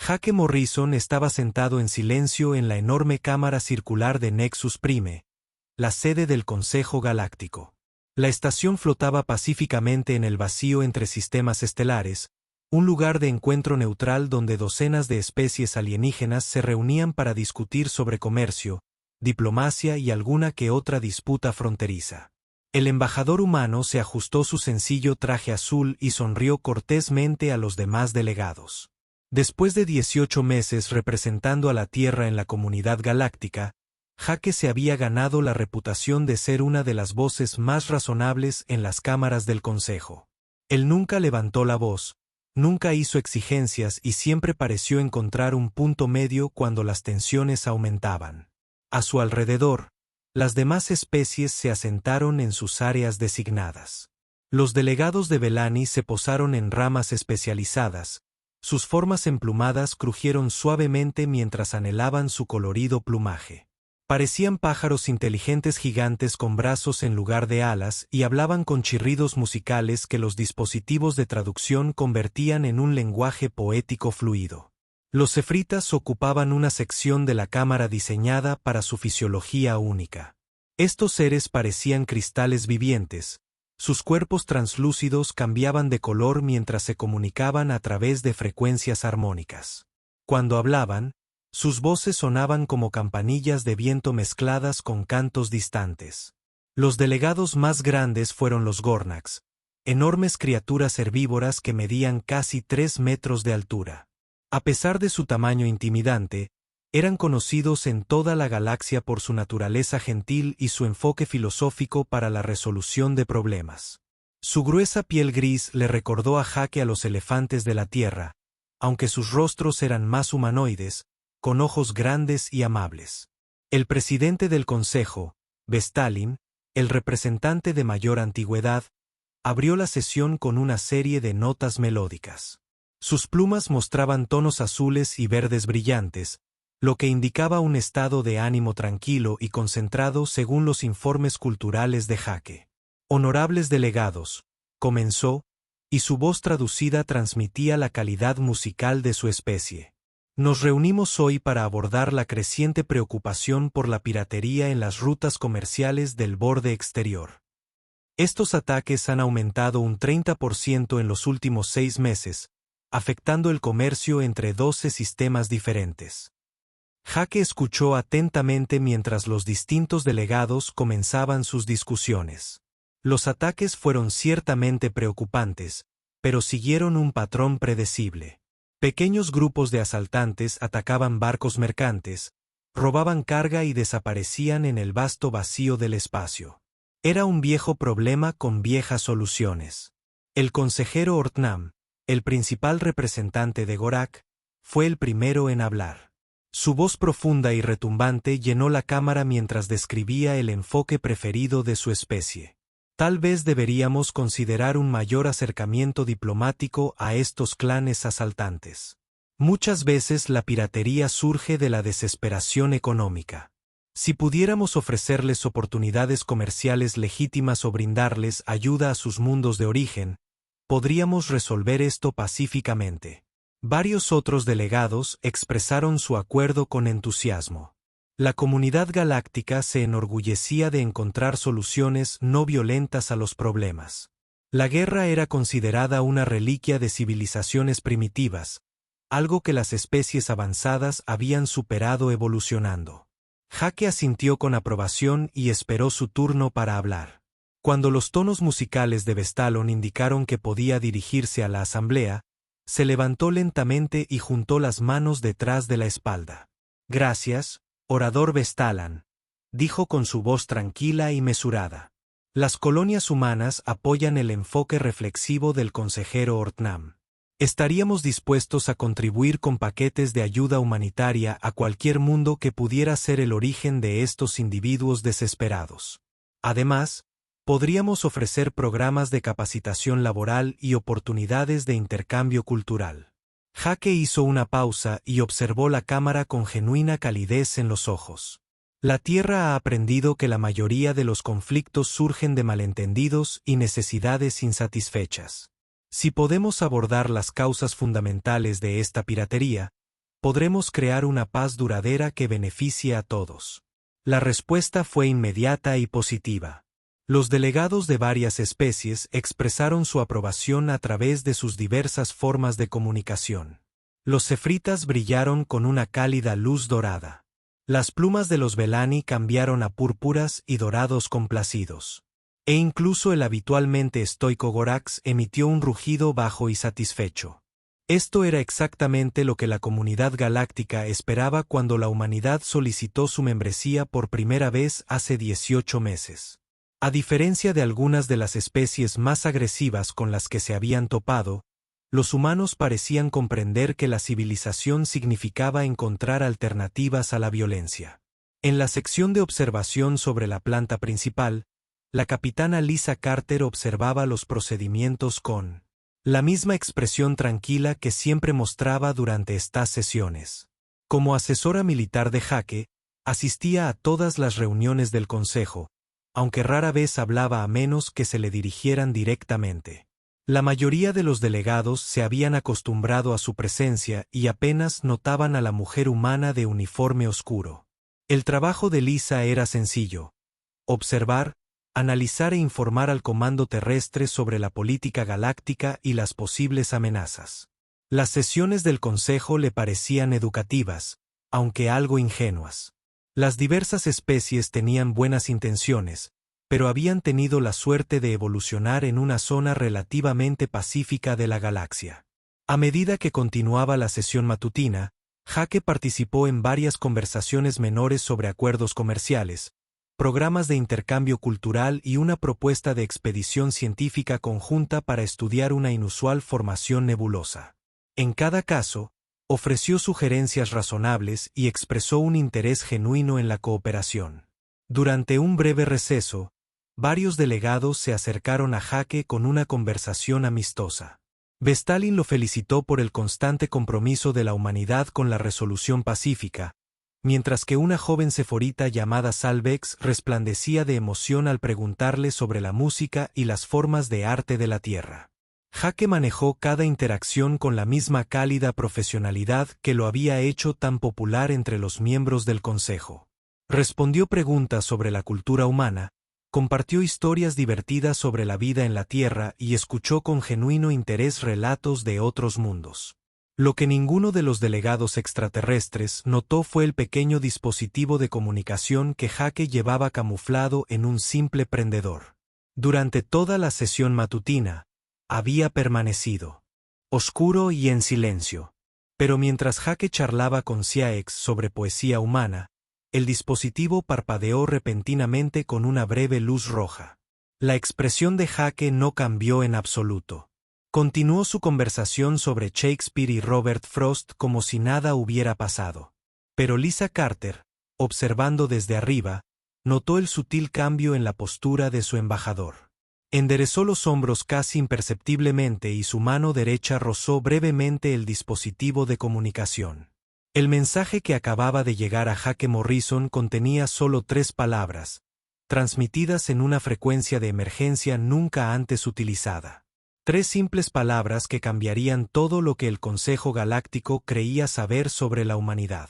Jake Morrison estaba sentado en silencio en la enorme cámara circular de Nexus Prime, la sede del Consejo Galáctico. La estación flotaba pacíficamente en el vacío entre sistemas estelares, un lugar de encuentro neutral donde docenas de especies alienígenas se reunían para discutir sobre comercio, diplomacia y alguna que otra disputa fronteriza. El embajador humano se ajustó su sencillo traje azul y sonrió cortésmente a los demás delegados. Después de 18 meses representando a la Tierra en la comunidad galáctica, Jake se había ganado la reputación de ser una de las voces más razonables en las cámaras del Consejo. Él nunca levantó la voz, nunca hizo exigencias y siempre pareció encontrar un punto medio cuando las tensiones aumentaban. A su alrededor, las demás especies se asentaron en sus áreas designadas. Los delegados de Bellani se posaron en ramas especializadas, sus formas emplumadas crujieron suavemente mientras anhelaban su colorido plumaje. Parecían pájaros inteligentes gigantes con brazos en lugar de alas y hablaban con chirridos musicales que los dispositivos de traducción convertían en un lenguaje poético fluido. Los cefritas ocupaban una sección de la cámara diseñada para su fisiología única. Estos seres parecían cristales vivientes, sus cuerpos translúcidos cambiaban de color mientras se comunicaban a través de frecuencias armónicas. Cuando hablaban, sus voces sonaban como campanillas de viento mezcladas con cantos distantes. Los delegados más grandes fueron los Gornaks, enormes criaturas herbívoras que medían casi 3 metros de altura. A pesar de su tamaño intimidante, eran conocidos en toda la galaxia por su naturaleza gentil y su enfoque filosófico para la resolución de problemas. Su gruesa piel gris le recordó a Jake a los elefantes de la Tierra, aunque sus rostros eran más humanoides, con ojos grandes y amables. El presidente del Consejo, Vestalin, el representante de mayor antigüedad, abrió la sesión con una serie de notas melódicas. Sus plumas mostraban tonos azules y verdes brillantes, lo que indicaba un estado de ánimo tranquilo y concentrado según los informes culturales de Jake. Honorables delegados, comenzó, y su voz traducida transmitía la calidad musical de su especie. Nos reunimos hoy para abordar la creciente preocupación por la piratería en las rutas comerciales del borde exterior. Estos ataques han aumentado un 30% en los últimos 6 meses, afectando el comercio entre 12 sistemas diferentes. Jake escuchó atentamente mientras los distintos delegados comenzaban sus discusiones. Los ataques fueron ciertamente preocupantes, pero siguieron un patrón predecible. Pequeños grupos de asaltantes atacaban barcos mercantes, robaban carga y desaparecían en el vasto vacío del espacio. Era un viejo problema con viejas soluciones. El consejero Ortnam, el principal representante de Gorak, fue el primero en hablar. Su voz profunda y retumbante llenó la cámara mientras describía el enfoque preferido de su especie. Tal vez deberíamos considerar un mayor acercamiento diplomático a estos clanes asaltantes. Muchas veces la piratería surge de la desesperación económica. Si pudiéramos ofrecerles oportunidades comerciales legítimas o brindarles ayuda a sus mundos de origen, podríamos resolver esto pacíficamente. Varios otros delegados expresaron su acuerdo con entusiasmo. La comunidad galáctica se enorgullecía de encontrar soluciones no violentas a los problemas. La guerra era considerada una reliquia de civilizaciones primitivas, algo que las especies avanzadas habían superado evolucionando. Jake asintió con aprobación y esperó su turno para hablar. Cuando los tonos musicales de Vestalon indicaron que podía dirigirse a la asamblea, se levantó lentamente y juntó las manos detrás de la espalda. Gracias, orador Vestalan, dijo con su voz tranquila y mesurada. Las colonias humanas apoyan el enfoque reflexivo del consejero Ortnam. Estaríamos dispuestos a contribuir con paquetes de ayuda humanitaria a cualquier mundo que pudiera ser el origen de estos individuos desesperados. Además, podríamos ofrecer programas de capacitación laboral y oportunidades de intercambio cultural. Jake hizo una pausa y observó la cámara con genuina calidez en los ojos. La Tierra ha aprendido que la mayoría de los conflictos surgen de malentendidos y necesidades insatisfechas. Si podemos abordar las causas fundamentales de esta piratería, podremos crear una paz duradera que beneficie a todos. La respuesta fue inmediata y positiva. Los delegados de varias especies expresaron su aprobación a través de sus diversas formas de comunicación. Los cefritas brillaron con una cálida luz dorada. Las plumas de los Belani cambiaron a púrpuras y dorados complacidos. E incluso el habitualmente estoico Gorax emitió un rugido bajo y satisfecho. Esto era exactamente lo que la comunidad galáctica esperaba cuando la humanidad solicitó su membresía por primera vez hace 18 meses. A diferencia de algunas de las especies más agresivas con las que se habían topado, los humanos parecían comprender que la civilización significaba encontrar alternativas a la violencia. En la sección de observación sobre la planta principal, la capitana Lisa Carter observaba los procedimientos con la misma expresión tranquila que siempre mostraba durante estas sesiones. Como asesora militar de Jake, asistía a todas las reuniones del Consejo, aunque rara vez hablaba a menos que se le dirigieran directamente. La mayoría de los delegados se habían acostumbrado a su presencia y apenas notaban a la mujer humana de uniforme oscuro. El trabajo de Lisa era sencillo: observar, analizar e informar al comando terrestre sobre la política galáctica y las posibles amenazas. Las sesiones del Consejo le parecían educativas, aunque algo ingenuas. Las diversas especies tenían buenas intenciones, pero habían tenido la suerte de evolucionar en una zona relativamente pacífica de la galaxia. A medida que continuaba la sesión matutina, Jake participó en varias conversaciones menores sobre acuerdos comerciales, programas de intercambio cultural y una propuesta de expedición científica conjunta para estudiar una inusual formación nebulosa. En cada caso, ofreció sugerencias razonables y expresó un interés genuino en la cooperación. Durante un breve receso, varios delegados se acercaron a Jake con una conversación amistosa. Vestalin lo felicitó por el constante compromiso de la humanidad con la resolución pacífica, mientras que una joven seforita llamada Salvex resplandecía de emoción al preguntarle sobre la música y las formas de arte de la Tierra. Jake manejó cada interacción con la misma cálida profesionalidad que lo había hecho tan popular entre los miembros del Consejo. Respondió preguntas sobre la cultura humana, compartió historias divertidas sobre la vida en la Tierra y escuchó con genuino interés relatos de otros mundos. Lo que ninguno de los delegados extraterrestres notó fue el pequeño dispositivo de comunicación que Jake llevaba camuflado en un simple prendedor. Durante toda la sesión matutina, había permanecido oscuro y en silencio. Pero mientras Jake charlaba con Siaex sobre poesía humana, el dispositivo parpadeó repentinamente con una breve luz roja. La expresión de Jake no cambió en absoluto. Continuó su conversación sobre Shakespeare y Robert Frost como si nada hubiera pasado. Pero Lisa Carter, observando desde arriba, notó el sutil cambio en la postura de su embajador. Enderezó los hombros casi imperceptiblemente y su mano derecha rozó brevemente el dispositivo de comunicación. El mensaje que acababa de llegar a Jake Morrison contenía solo 3 palabras, transmitidas en una frecuencia de emergencia nunca antes utilizada. 3 simples palabras que cambiarían todo lo que el Consejo Galáctico creía saber sobre la humanidad.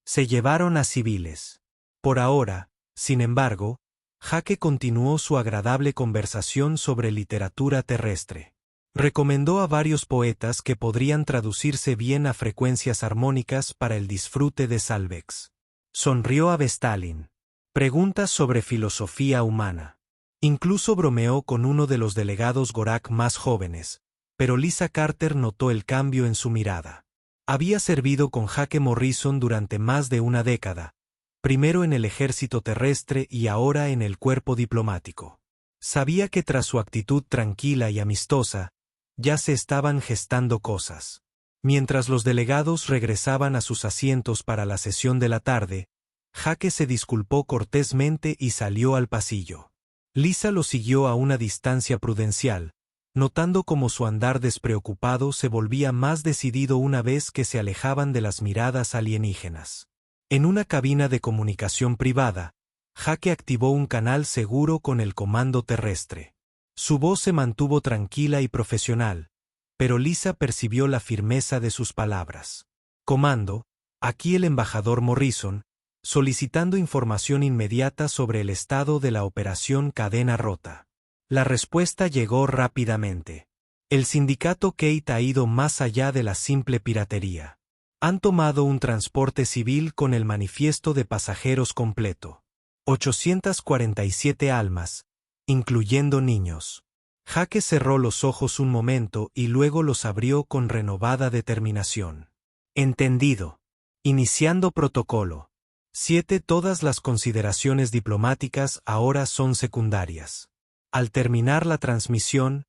Se llevaron a civiles. Por ahora, sin embargo, Jake continuó su agradable conversación sobre literatura terrestre. Recomendó a varios poetas que podrían traducirse bien a frecuencias armónicas para el disfrute de Salvex. Sonrió a Vestalin. Preguntas sobre filosofía humana. Incluso bromeó con uno de los delegados Gorak más jóvenes, pero Lisa Carter notó el cambio en su mirada. Había servido con Jake Morrison durante más de una década, primero en el ejército terrestre y ahora en el cuerpo diplomático. Sabía que tras su actitud tranquila y amistosa, ya se estaban gestando cosas. Mientras los delegados regresaban a sus asientos para la sesión de la tarde, Jake se disculpó cortésmente y salió al pasillo. Lisa lo siguió a una distancia prudencial, notando cómo su andar despreocupado se volvía más decidido una vez que se alejaban de las miradas alienígenas. En una cabina de comunicación privada, Jake activó un canal seguro con el comando terrestre. Su voz se mantuvo tranquila y profesional, pero Lisa percibió la firmeza de sus palabras. Comando, Aquí el embajador Morrison, solicitando información inmediata sobre el estado de la operación Cadena Rota. La respuesta llegó rápidamente. El sindicato Kate ha ido más allá de la simple piratería. Han tomado un transporte civil con el manifiesto de pasajeros completo. 847 almas, incluyendo niños. Jake cerró los ojos un momento y luego los abrió con renovada determinación. Entendido. Iniciando protocolo. 7. Todas las consideraciones diplomáticas ahora son secundarias. Al terminar la transmisión,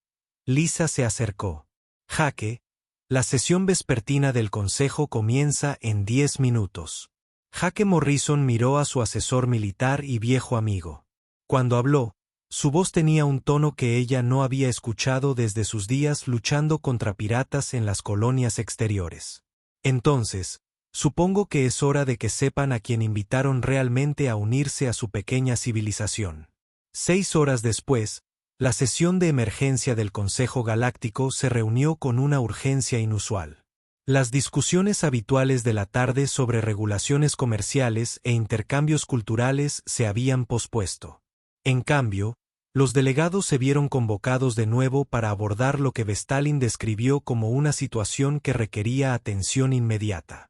Lisa se acercó. Jake, la sesión vespertina del consejo comienza en 10 minutos. Jake Morrison miró a su asesor militar y viejo amigo. Cuando habló, su voz tenía un tono que ella no había escuchado desde sus días luchando contra piratas en las colonias exteriores. Entonces, supongo que es hora de que sepan a quien invitaron realmente a unirse a su pequeña civilización. 6 horas después, la sesión de emergencia del Consejo Galáctico se reunió con una urgencia inusual. Las discusiones habituales de la tarde sobre regulaciones comerciales e intercambios culturales se habían pospuesto. En cambio, los delegados se vieron convocados de nuevo para abordar lo que Vestalin describió como una situación que requería atención inmediata.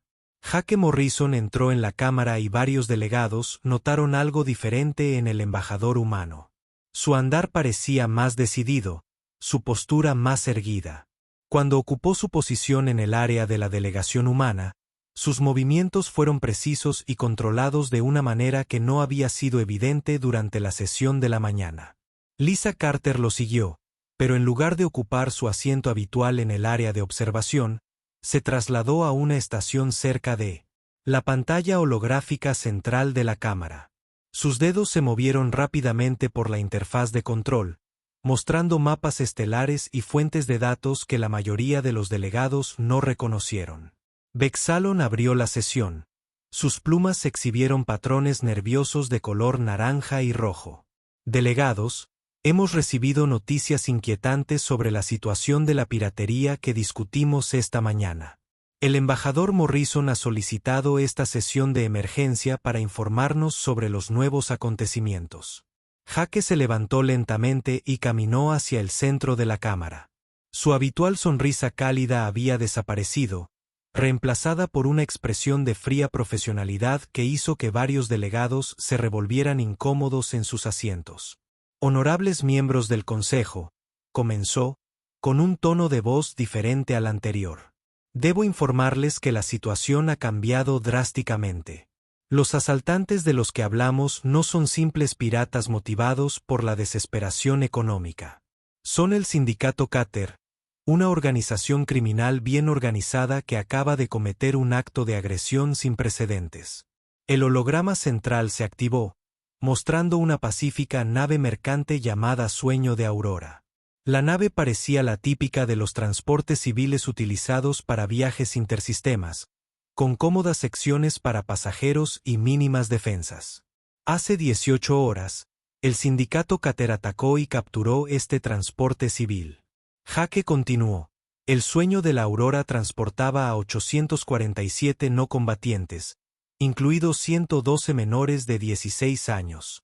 Jake Morrison entró en la cámara y varios delegados notaron algo diferente en el embajador humano. Su andar parecía más decidido, su postura más erguida. Cuando ocupó su posición en el área de la delegación humana, sus movimientos fueron precisos y controlados de una manera que no había sido evidente durante la sesión de la mañana. Lisa Carter lo siguió, pero en lugar de ocupar su asiento habitual en el área de observación, se trasladó a una estación cerca de la pantalla holográfica central de la cámara. Sus dedos se movieron rápidamente por la interfaz de control, mostrando mapas estelares y fuentes de datos que la mayoría de los delegados no reconocieron. Vexalon abrió la sesión. Sus plumas exhibieron patrones nerviosos de color naranja y rojo. Delegados, hemos recibido noticias inquietantes sobre la situación de la piratería que discutimos esta mañana. El embajador Morrison ha solicitado esta sesión de emergencia para informarnos sobre los nuevos acontecimientos. Jake se levantó lentamente y caminó hacia el centro de la cámara. Su habitual sonrisa cálida había desaparecido, reemplazada por una expresión de fría profesionalidad que hizo que varios delegados se revolvieran incómodos en sus asientos. Honorables miembros del Consejo, comenzó, con un tono de voz diferente al anterior. Debo informarles que la situación ha cambiado drásticamente. Los asaltantes de los que hablamos no son simples piratas motivados por la desesperación económica. Son el sindicato Cater, una organización criminal bien organizada que acaba de cometer un acto de agresión sin precedentes. El holograma central se activó, mostrando una pacífica nave mercante llamada Sueño de Aurora. La nave parecía la típica de los transportes civiles utilizados para viajes intersistemas, con cómodas secciones para pasajeros y mínimas defensas. Hace 18 horas, el sindicato Cater atacó y capturó este transporte civil. Jake continuó. El Sueño de la Aurora transportaba a 847 no combatientes, incluidos 112 menores de 16 años.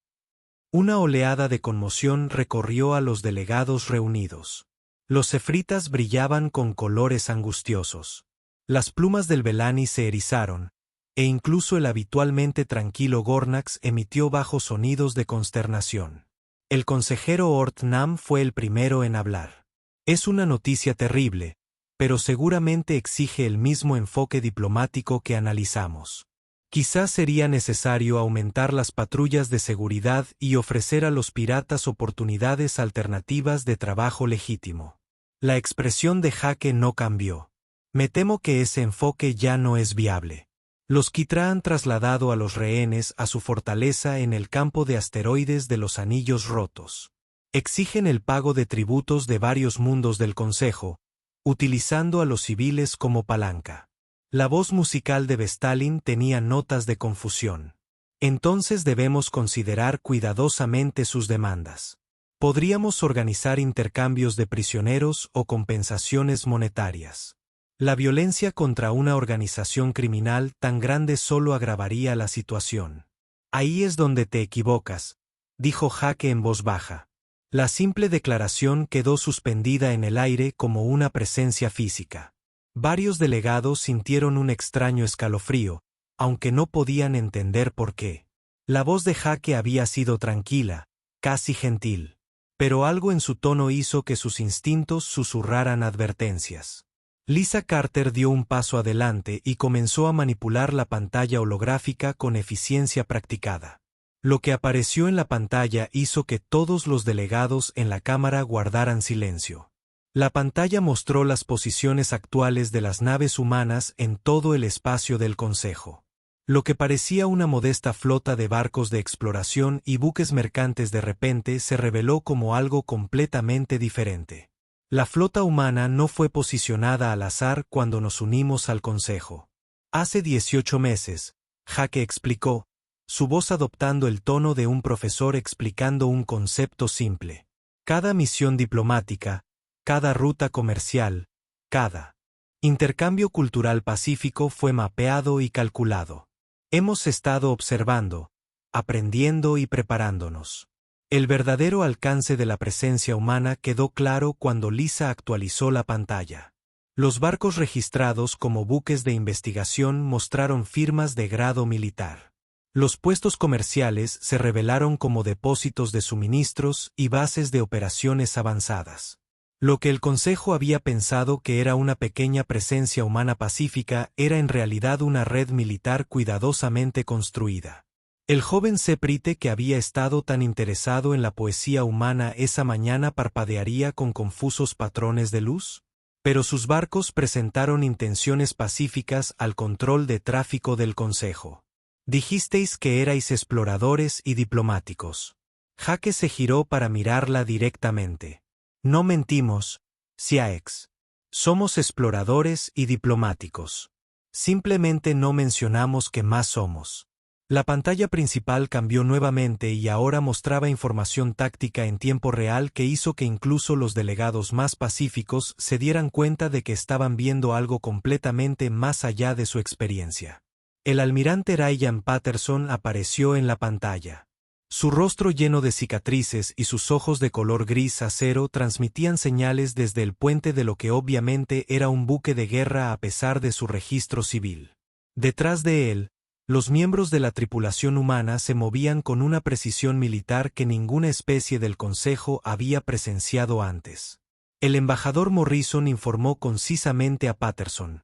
Una oleada de conmoción recorrió a los delegados reunidos. Los cefritas brillaban con colores angustiosos. Las plumas del Belani se erizaron, e incluso el habitualmente tranquilo Gornax emitió bajos sonidos de consternación. El consejero Ort Nam fue el primero en hablar. Es una noticia terrible, pero seguramente exige el mismo enfoque diplomático que analizamos. Quizás sería necesario aumentar las patrullas de seguridad y ofrecer a los piratas oportunidades alternativas de trabajo legítimo. La expresión de Jake no cambió. Me temo que ese enfoque ya no es viable. Los Kitra han trasladado a los rehenes a su fortaleza en el campo de asteroides de los Anillos Rotos. Exigen el pago de tributos de varios mundos del Consejo, utilizando a los civiles como palanca. La voz musical de Vestalin tenía notas de confusión. Entonces debemos considerar cuidadosamente sus demandas. Podríamos organizar intercambios de prisioneros o compensaciones monetarias. La violencia contra una organización criminal tan grande solo agravaría la situación. Ahí es donde te equivocas, dijo Jake en voz baja. La simple declaración quedó suspendida en el aire como una presencia física. Varios delegados sintieron un extraño escalofrío, aunque no podían entender por qué. La voz de Jake había sido tranquila, casi gentil. Pero algo en su tono hizo que sus instintos susurraran advertencias. Lisa Carter dio un paso adelante y comenzó a manipular la pantalla holográfica con eficiencia practicada. Lo que apareció en la pantalla hizo que todos los delegados en la Cámara guardaran silencio. La pantalla mostró las posiciones actuales de las naves humanas en todo el espacio del Consejo. Lo que parecía una modesta flota de barcos de exploración y buques mercantes de repente se reveló como algo completamente diferente. La flota humana no fue posicionada al azar cuando nos unimos al Consejo. Hace 18 meses, Jake explicó, su voz adoptando el tono de un profesor explicando un concepto simple. Cada misión diplomática, cada ruta comercial, cada intercambio cultural pacífico fue mapeado y calculado. Hemos estado observando, aprendiendo y preparándonos. El verdadero alcance de la presencia humana quedó claro cuando Lisa actualizó la pantalla. Los barcos registrados como buques de investigación mostraron firmas de grado militar. Los puestos comerciales se revelaron como depósitos de suministros y bases de operaciones avanzadas. Lo que el Consejo había pensado que era una pequeña presencia humana pacífica era en realidad una red militar cuidadosamente construida. El joven Seprite que había estado tan interesado en la poesía humana esa mañana parpadearía con confusos patrones de luz, pero sus barcos presentaron intenciones pacíficas al control de tráfico del Consejo. Dijisteis que erais exploradores y diplomáticos. Jake se giró para mirarla directamente. No mentimos, Siaex. Somos exploradores y diplomáticos. Simplemente no mencionamos que más somos. La pantalla principal cambió nuevamente y ahora mostraba información táctica en tiempo real que hizo que incluso los delegados más pacíficos se dieran cuenta de que estaban viendo algo completamente más allá de su experiencia. El almirante Ryan Patterson apareció en la pantalla. Su rostro lleno de cicatrices y sus ojos de color gris acero transmitían señales desde el puente de lo que obviamente era un buque de guerra a pesar de su registro civil. Detrás de él, los miembros de la tripulación humana se movían con una precisión militar que ninguna especie del Consejo había presenciado antes. El embajador Morrison informó concisamente a Patterson.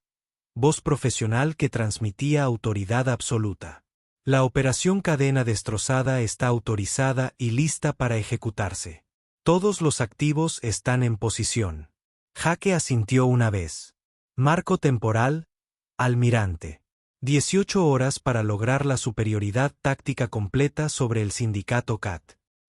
Voz profesional que transmitía autoridad absoluta. La operación Cadena Destrozada está autorizada y lista para ejecutarse. Todos los activos están en posición. Jake asintió una vez. Marco temporal, almirante. 18 horas para lograr la superioridad táctica completa sobre el sindicato CAT.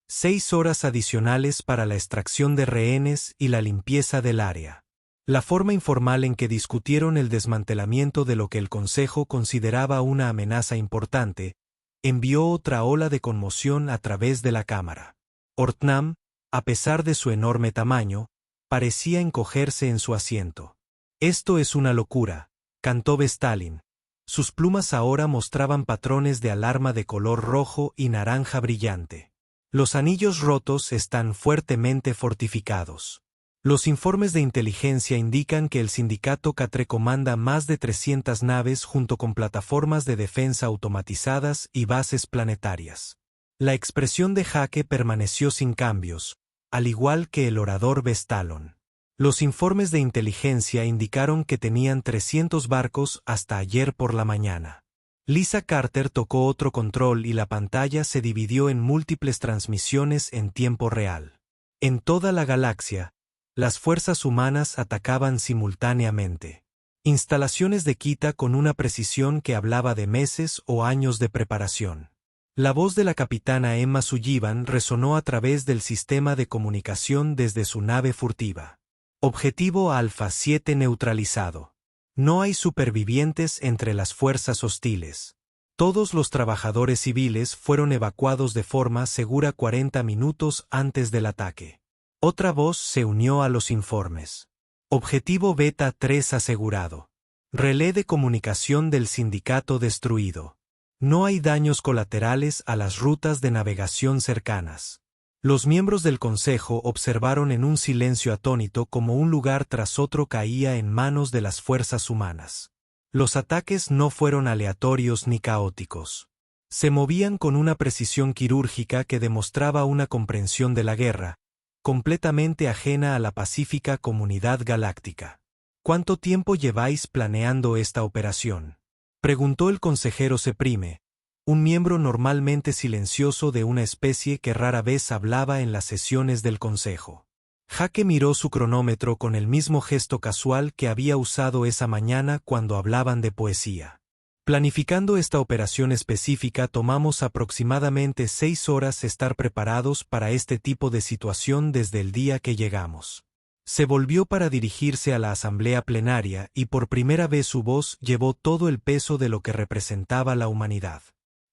6 horas adicionales para la extracción de rehenes y la limpieza del área. La forma informal en que discutieron el desmantelamiento de lo que el Consejo consideraba una amenaza importante, envió otra ola de conmoción a través de la Cámara. Ortnam, a pesar de su enorme tamaño, parecía encogerse en su asiento. Esto es una locura, cantó Vestalin. Sus plumas ahora mostraban patrones de alarma de color rojo y naranja brillante. Los anillos rotos están fuertemente fortificados. Los informes de inteligencia indican que el sindicato Catre comanda más de 300 naves junto con plataformas de defensa automatizadas y bases planetarias. La expresión de Jake permaneció sin cambios, al igual que el orador Vestalon. Los informes de inteligencia indicaron que tenían 300 barcos hasta ayer por la mañana. Lisa Carter tocó otro control y la pantalla se dividió en múltiples transmisiones en tiempo real. En toda la galaxia, las fuerzas humanas atacaban simultáneamente. Instalaciones de Kita con una precisión que hablaba de meses o años de preparación. La voz de la capitana Emma Sullivan resonó a través del sistema de comunicación desde su nave furtiva. Objetivo Alfa 7 neutralizado. No hay supervivientes entre las fuerzas hostiles. Todos los trabajadores civiles fueron evacuados de forma segura 40 minutos antes del ataque. Otra voz se unió a los informes. Objetivo Beta 3 asegurado. Relé de comunicación del sindicato destruido. No hay daños colaterales a las rutas de navegación cercanas. Los miembros del consejo observaron en un silencio atónito como un lugar tras otro caía en manos de las fuerzas humanas. Los ataques no fueron aleatorios ni caóticos. Se movían con una precisión quirúrgica que demostraba una comprensión de la guerra, completamente ajena a la pacífica comunidad galáctica. ¿Cuánto tiempo lleváis planeando esta operación?, preguntó el consejero Supreme, un miembro normalmente silencioso de una especie que rara vez hablaba en las sesiones del consejo. Jake miró su cronómetro con el mismo gesto casual que había usado esa mañana cuando hablaban de poesía. Planificando esta operación específica tomamos aproximadamente 6 horas estar preparados para este tipo de situación desde el día que llegamos. Se volvió para dirigirse a la asamblea plenaria y por primera vez su voz llevó todo el peso de lo que representaba la humanidad.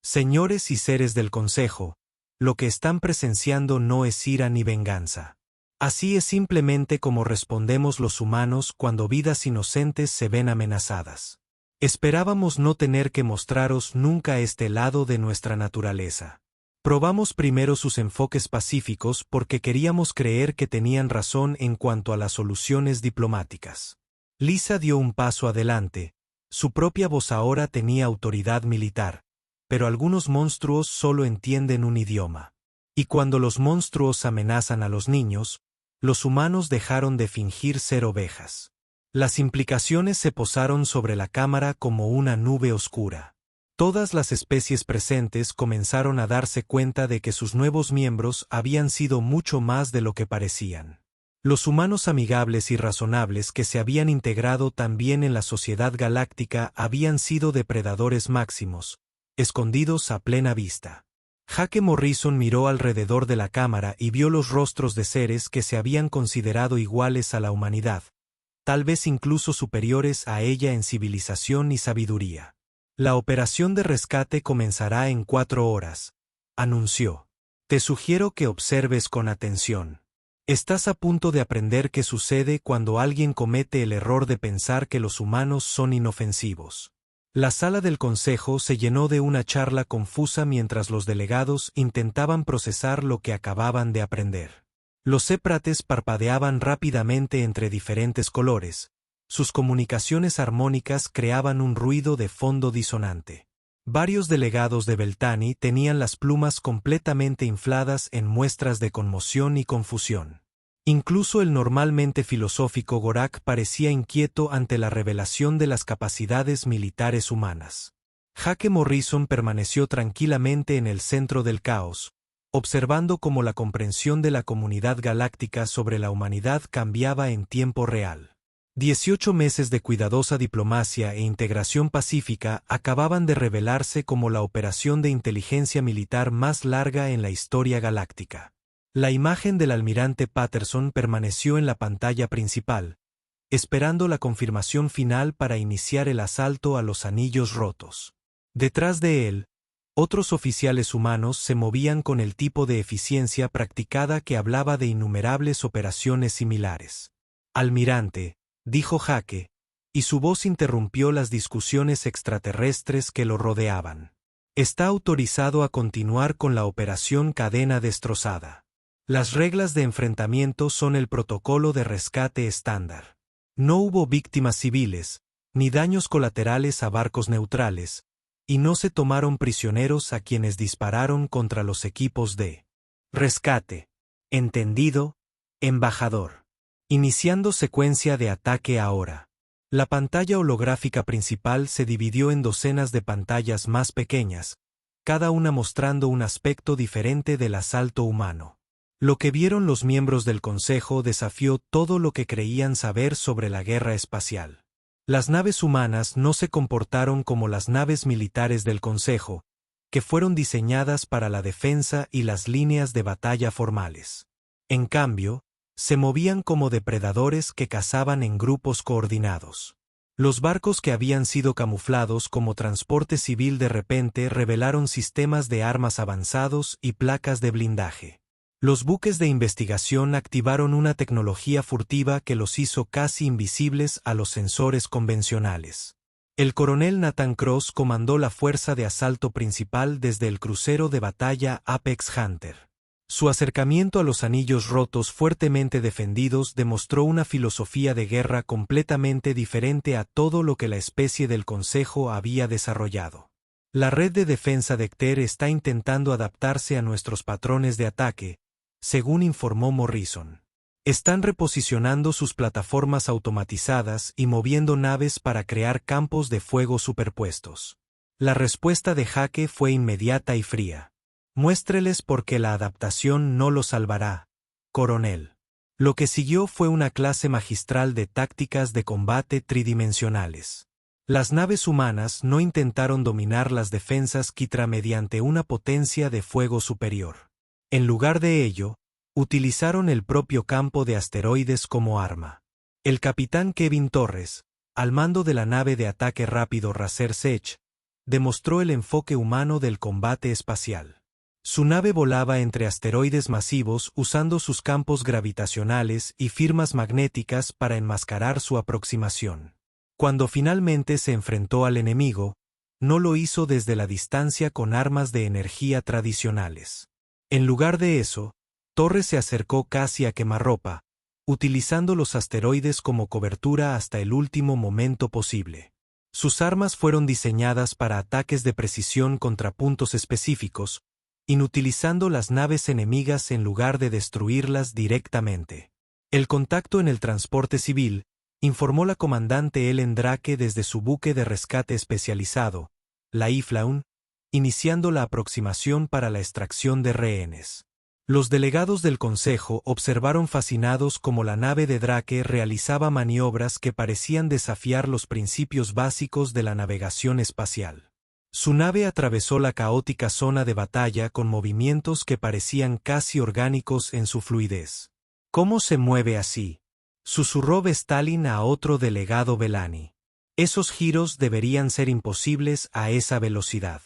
Señores y seres del Consejo, lo que están presenciando no es ira ni venganza. Así es simplemente como respondemos los humanos cuando vidas inocentes se ven amenazadas. Esperábamos no tener que mostraros nunca este lado de nuestra naturaleza. Probamos primero sus enfoques pacíficos porque queríamos creer que tenían razón en cuanto a las soluciones diplomáticas. Lisa dio un paso adelante, su propia voz ahora tenía autoridad militar, pero algunos monstruos solo entienden un idioma. Y cuando los monstruos amenazan a los niños, los humanos dejaron de fingir ser ovejas. Las implicaciones se posaron sobre la cámara como una nube oscura. Todas las especies presentes comenzaron a darse cuenta de que sus nuevos miembros habían sido mucho más de lo que parecían. Los humanos amigables y razonables que se habían integrado también en la sociedad galáctica habían sido depredadores máximos, escondidos a plena vista. Jake Morrison miró alrededor de la cámara y vio los rostros de seres que se habían considerado iguales a la humanidad, tal vez incluso superiores a ella en civilización y sabiduría. La operación de rescate comenzará en 4 horas, anunció. Te sugiero que observes con atención. Estás a punto de aprender qué sucede cuando alguien comete el error de pensar que los humanos son inofensivos. La sala del consejo se llenó de una charla confusa mientras los delegados intentaban procesar lo que acababan de aprender. Los séprates parpadeaban rápidamente entre diferentes colores. Sus comunicaciones armónicas creaban un ruido de fondo disonante. Varios delegados de Beltani tenían las plumas completamente infladas en muestras de conmoción y confusión. Incluso el normalmente filosófico Gorak parecía inquieto ante la revelación de las capacidades militares humanas. Jake Morrison permaneció tranquilamente en el centro del caos, observando cómo la comprensión de la comunidad galáctica sobre la humanidad cambiaba en tiempo real. 18 meses de cuidadosa diplomacia e integración pacífica acababan de revelarse como la operación de inteligencia militar más larga en la historia galáctica. La imagen del almirante Patterson permaneció en la pantalla principal, esperando la confirmación final para iniciar el asalto a los anillos rotos. Detrás de él, otros oficiales humanos se movían con el tipo de eficiencia practicada que hablaba de innumerables operaciones similares. Almirante, dijo Jake, y su voz interrumpió las discusiones extraterrestres que lo rodeaban. Está autorizado a continuar con la operación Cadena Destrozada. Las reglas de enfrentamiento son el protocolo de rescate estándar. No hubo víctimas civiles, ni daños colaterales a barcos neutrales, y no se tomaron prisioneros a quienes dispararon contra los equipos de rescate. Entendido, embajador. Iniciando secuencia de ataque ahora. La pantalla holográfica principal se dividió en docenas de pantallas más pequeñas, cada una mostrando un aspecto diferente del asalto humano. Lo que vieron los miembros del Consejo desafió todo lo que creían saber sobre la guerra espacial. Las naves humanas no se comportaron como las naves militares del Consejo, que fueron diseñadas para la defensa y las líneas de batalla formales. En cambio, se movían como depredadores que cazaban en grupos coordinados. Los barcos que habían sido camuflados como transporte civil de repente revelaron sistemas de armas avanzados y placas de blindaje. Los buques de investigación activaron una tecnología furtiva que los hizo casi invisibles a los sensores convencionales. El coronel Nathan Cross comandó la fuerza de asalto principal desde el crucero de batalla Apex Hunter. Su acercamiento a los anillos rotos fuertemente defendidos demostró una filosofía de guerra completamente diferente a todo lo que la especie del Consejo había desarrollado. La red de defensa de Kter está intentando adaptarse a nuestros patrones de ataque, según informó Morrison. Están reposicionando sus plataformas automatizadas y moviendo naves para crear campos de fuego superpuestos. La respuesta de Hake fue inmediata y fría. Muéstreles por qué la adaptación no lo salvará, coronel. Lo que siguió fue una clase magistral de tácticas de combate tridimensionales. Las naves humanas no intentaron dominar las defensas Kitra mediante una potencia de fuego superior. En lugar de ello, utilizaron el propio campo de asteroides como arma. El capitán Kevin Torres, al mando de la nave de ataque rápido Racer Sech, demostró el enfoque humano del combate espacial. Su nave volaba entre asteroides masivos usando sus campos gravitacionales y firmas magnéticas para enmascarar su aproximación. Cuando finalmente se enfrentó al enemigo, no lo hizo desde la distancia con armas de energía tradicionales. En lugar de eso, Torres se acercó casi a quemarropa, utilizando los asteroides como cobertura hasta el último momento posible. Sus armas fueron diseñadas para ataques de precisión contra puntos específicos, inutilizando las naves enemigas en lugar de destruirlas directamente. El contacto en el transporte civil, informó la comandante Ellen Drake desde su buque de rescate especializado, la Iflaun, iniciando la aproximación para la extracción de rehenes. Los delegados del Consejo observaron fascinados cómo la nave de Drake realizaba maniobras que parecían desafiar los principios básicos de la navegación espacial. Su nave atravesó la caótica zona de batalla con movimientos que parecían casi orgánicos en su fluidez. ¿Cómo se mueve así?, susurró Vestalin a otro delegado Bellani. Esos giros deberían ser imposibles a esa velocidad.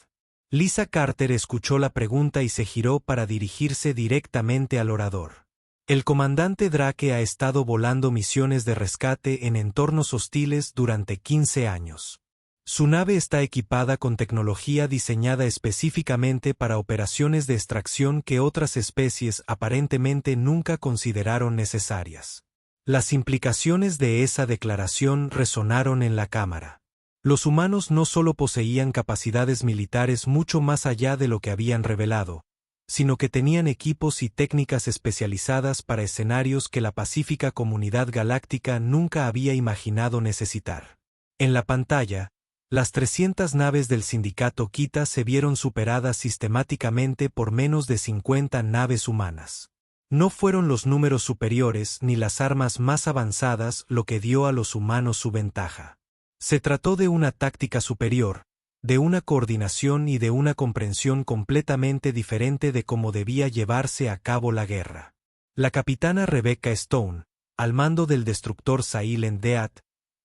Lisa Carter escuchó la pregunta y se giró para dirigirse directamente al orador. El comandante Drake ha estado volando misiones de rescate en entornos hostiles durante 15 años. Su nave está equipada con tecnología diseñada específicamente para operaciones de extracción que otras especies aparentemente nunca consideraron necesarias. Las implicaciones de esa declaración resonaron en la cámara. Los humanos no solo poseían capacidades militares mucho más allá de lo que habían revelado, sino que tenían equipos y técnicas especializadas para escenarios que la pacífica comunidad galáctica nunca había imaginado necesitar. En la pantalla, las 300 naves del sindicato Kita se vieron superadas sistemáticamente por menos de 50 naves humanas. No fueron los números superiores ni las armas más avanzadas lo que dio a los humanos su ventaja. Se trató de una táctica superior, de una coordinación y de una comprensión completamente diferente de cómo debía llevarse a cabo la guerra. La capitana Rebecca Stone, al mando del destructor Silent Death,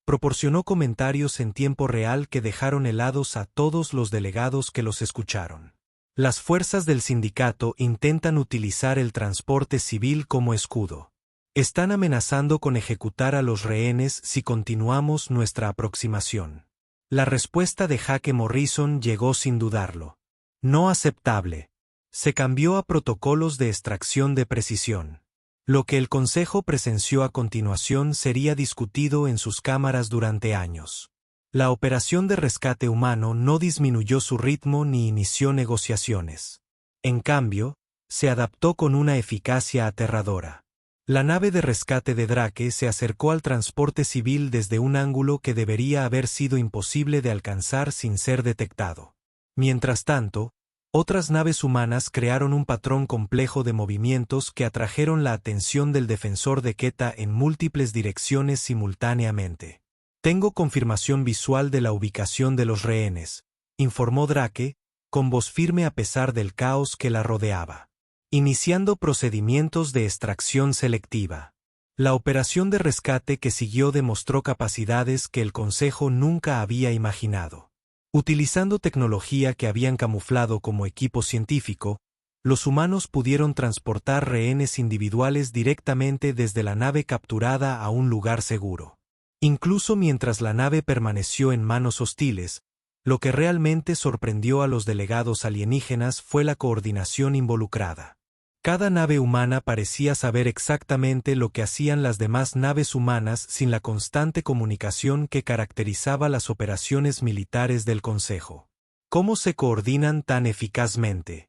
proporcionó comentarios en tiempo real que dejaron helados a todos los delegados que los escucharon. Las fuerzas del sindicato intentan utilizar el transporte civil como escudo. Están amenazando con ejecutar a los rehenes si continuamos nuestra aproximación. La respuesta de Hake Morrison llegó sin dudarlo. No aceptable. Se cambió a protocolos de extracción de precisión. Lo que el Consejo presenció a continuación sería discutido en sus cámaras durante años. La operación de rescate humano no disminuyó su ritmo ni inició negociaciones. En cambio, se adaptó con una eficacia aterradora. La nave de rescate de Drake se acercó al transporte civil desde un ángulo que debería haber sido imposible de alcanzar sin ser detectado. Mientras tanto, otras naves humanas crearon un patrón complejo de movimientos que atrajeron la atención del defensor de Keta en múltiples direcciones simultáneamente. Tengo confirmación visual de la ubicación de los rehenes, informó Drake, con voz firme a pesar del caos que la rodeaba. Iniciando procedimientos de extracción selectiva. La operación de rescate que siguió demostró capacidades que el Consejo nunca había imaginado. Utilizando tecnología que habían camuflado como equipo científico, los humanos pudieron transportar rehenes individuales directamente desde la nave capturada a un lugar seguro. Incluso mientras la nave permaneció en manos hostiles, lo que realmente sorprendió a los delegados alienígenas fue la coordinación involucrada. Cada nave humana parecía saber exactamente lo que hacían las demás naves humanas sin la constante comunicación que caracterizaba las operaciones militares del Consejo. ¿Cómo se coordinan tan eficazmente?,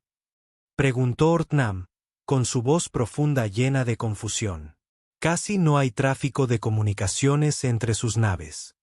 preguntó Ortnam, con su voz profunda llena de confusión. Casi no hay tráfico de comunicaciones entre sus naves.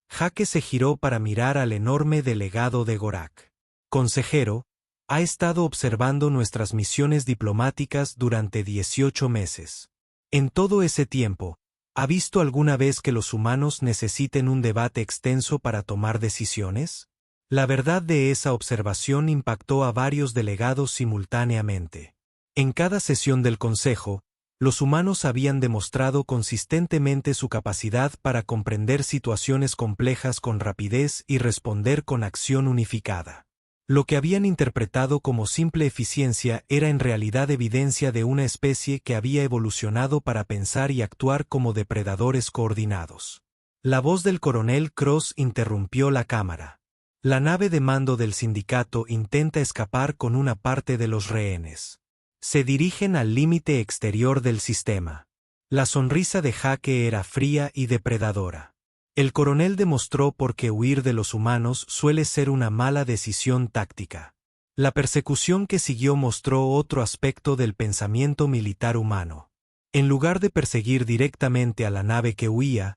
Jake se giró para mirar al enorme delegado de Gorak. Consejero, ha estado observando nuestras misiones diplomáticas durante 18 meses. En todo ese tiempo, ¿ha visto alguna vez que los humanos necesiten un debate extenso para tomar decisiones? La verdad de esa observación impactó a varios delegados simultáneamente. En cada sesión del Consejo, los humanos habían demostrado consistentemente su capacidad para comprender situaciones complejas con rapidez y responder con acción unificada. Lo que habían interpretado como simple eficiencia era en realidad evidencia de una especie que había evolucionado para pensar y actuar como depredadores coordinados. La voz del coronel Cross interrumpió la cámara. La nave de mando del sindicato intenta escapar con una parte de los rehenes. Se dirigen al límite exterior del sistema. La sonrisa de Jake era fría y depredadora. El coronel demostró por qué huir de los humanos suele ser una mala decisión táctica. La persecución que siguió mostró otro aspecto del pensamiento militar humano. En lugar de perseguir directamente a la nave que huía,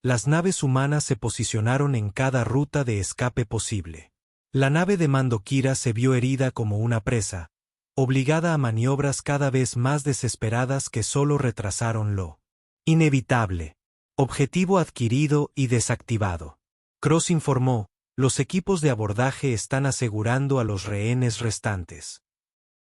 las naves humanas se posicionaron en cada ruta de escape posible. La nave de mando Kira se vio herida como una presa, obligada a maniobras cada vez más desesperadas que solo retrasaron lo inevitable. Objetivo adquirido y desactivado. Cross informó, los equipos de abordaje están asegurando a los rehenes restantes.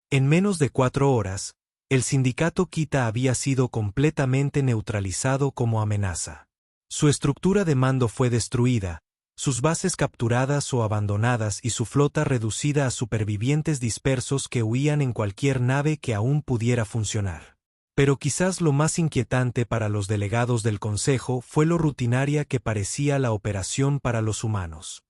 En menos de 4 horas, el sindicato Kita había sido completamente neutralizado como amenaza. Su estructura de mando fue destruida, sus bases capturadas o abandonadas y su flota reducida a supervivientes dispersos que huían en cualquier nave que aún pudiera funcionar. Pero quizás lo más inquietante para los delegados del Consejo fue lo rutinaria que parecía la operación para los humanos.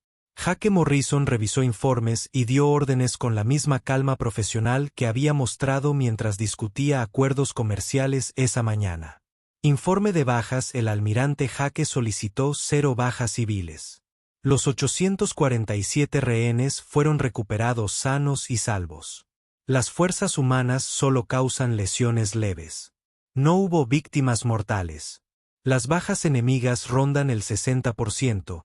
Jake Morrison revisó informes y dio órdenes con la misma calma profesional que había mostrado mientras discutía acuerdos comerciales esa mañana. Informe de bajas. El almirante Jake solicitó 0 bajas civiles. Los 847 rehenes fueron recuperados sanos y salvos. Las fuerzas humanas solo causan lesiones leves. No hubo víctimas mortales. Las bajas enemigas rondan el 60%,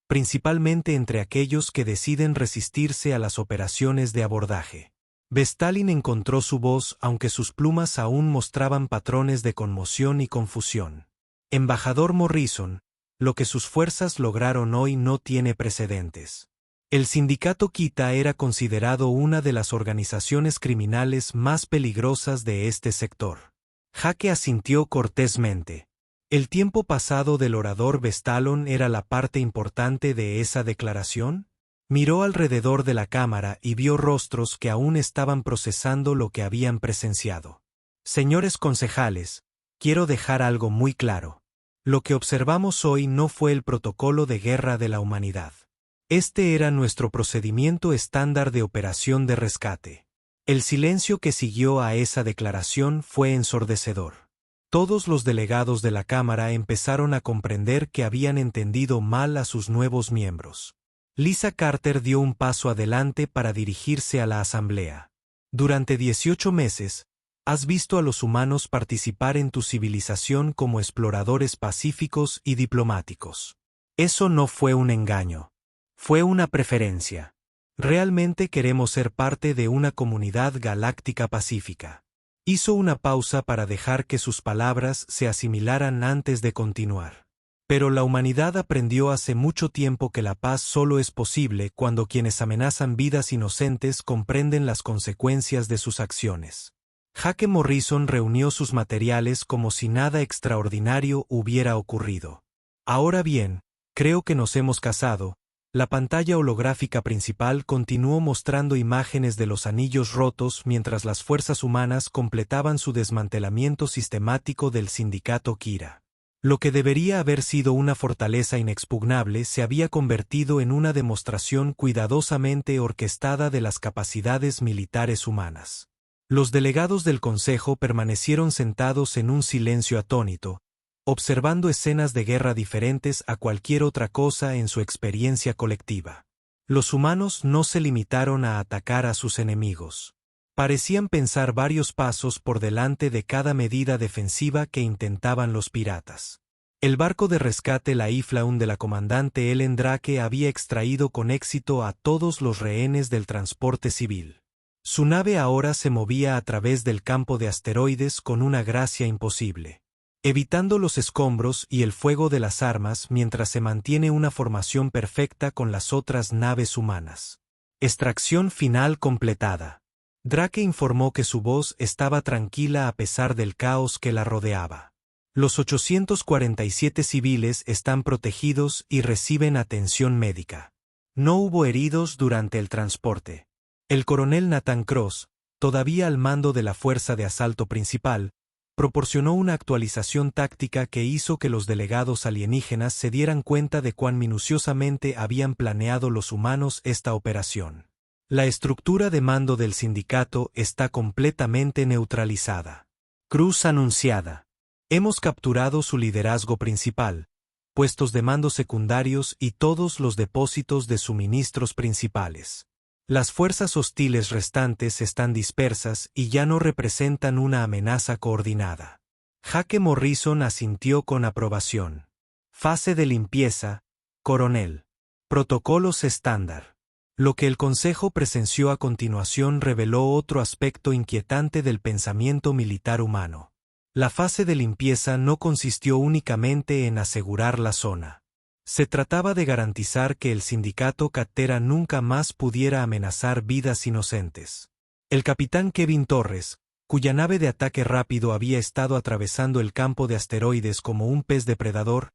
principalmente entre aquellos que deciden resistirse a las operaciones de abordaje. Vestalin encontró su voz aunque sus plumas aún mostraban patrones de conmoción y confusión. Embajador Morrison, lo que sus fuerzas lograron hoy no tiene precedentes. El sindicato Kita era considerado una de las organizaciones criminales más peligrosas de este sector. Jake asintió cortésmente. ¿El tiempo pasado del orador Vestalon era la parte importante de esa declaración? Miró alrededor de la cámara y vio rostros que aún estaban procesando lo que habían presenciado. Señores concejales, quiero dejar algo muy claro. Lo que observamos hoy no fue el protocolo de guerra de la humanidad. Este era nuestro procedimiento estándar de operación de rescate. El silencio que siguió a esa declaración fue ensordecedor. Todos los delegados de la Cámara empezaron a comprender que habían entendido mal a sus nuevos miembros. Lisa Carter dio un paso adelante para dirigirse a la asamblea. Durante 18 meses, has visto a los humanos participar en tu civilización como exploradores pacíficos y diplomáticos. Eso no fue un engaño. Fue una preferencia. Realmente queremos ser parte de una comunidad galáctica pacífica. Hizo una pausa para dejar que sus palabras se asimilaran antes de continuar. Pero la humanidad aprendió hace mucho tiempo que la paz solo es posible cuando quienes amenazan vidas inocentes comprenden las consecuencias de sus acciones. Jake Morrison reunió sus materiales como si nada extraordinario hubiera ocurrido. Ahora bien, creo que nos hemos casado, La pantalla holográfica principal continuó mostrando imágenes de los anillos rotos mientras las fuerzas humanas completaban su desmantelamiento sistemático del sindicato Kira. Lo que debería haber sido una fortaleza inexpugnable se había convertido en una demostración cuidadosamente orquestada de las capacidades militares humanas. Los delegados del Consejo permanecieron sentados en un silencio atónito, observando escenas de guerra diferentes a cualquier otra cosa en su experiencia colectiva. Los humanos no se limitaron a atacar a sus enemigos. Parecían pensar varios pasos por delante de cada medida defensiva que intentaban los piratas. El barco de rescate la Iflaun de la comandante Ellen Drake había extraído con éxito a todos los rehenes del transporte civil. Su nave ahora se movía a través del campo de asteroides con una gracia imposible, evitando los escombros y el fuego de las armas mientras se mantiene una formación perfecta con las otras naves humanas. Extracción final completada. Drake informó que su voz estaba tranquila a pesar del caos que la rodeaba. Los 847 civiles están protegidos y reciben atención médica. No hubo heridos durante el transporte. El coronel Nathan Cross, todavía al mando de la fuerza de asalto principal, proporcionó una actualización táctica que hizo que los delegados alienígenas se dieran cuenta de cuán minuciosamente habían planeado los humanos esta operación. La estructura de mando del sindicato está completamente neutralizada. Cruz anunciada. Hemos capturado su liderazgo principal, puestos de mando secundarios y todos los depósitos de suministros principales. Las fuerzas hostiles restantes están dispersas y ya no representan una amenaza coordinada. Jake Morrison asintió con aprobación. Fase de limpieza, coronel. Protocolos estándar. Lo que el Consejo presenció a continuación reveló otro aspecto inquietante del pensamiento militar humano. La fase de limpieza no consistió únicamente en asegurar la zona. Se trataba de garantizar que el sindicato Catera nunca más pudiera amenazar vidas inocentes. El capitán Kevin Torres, cuya nave de ataque rápido había estado atravesando el campo de asteroides como un pez depredador,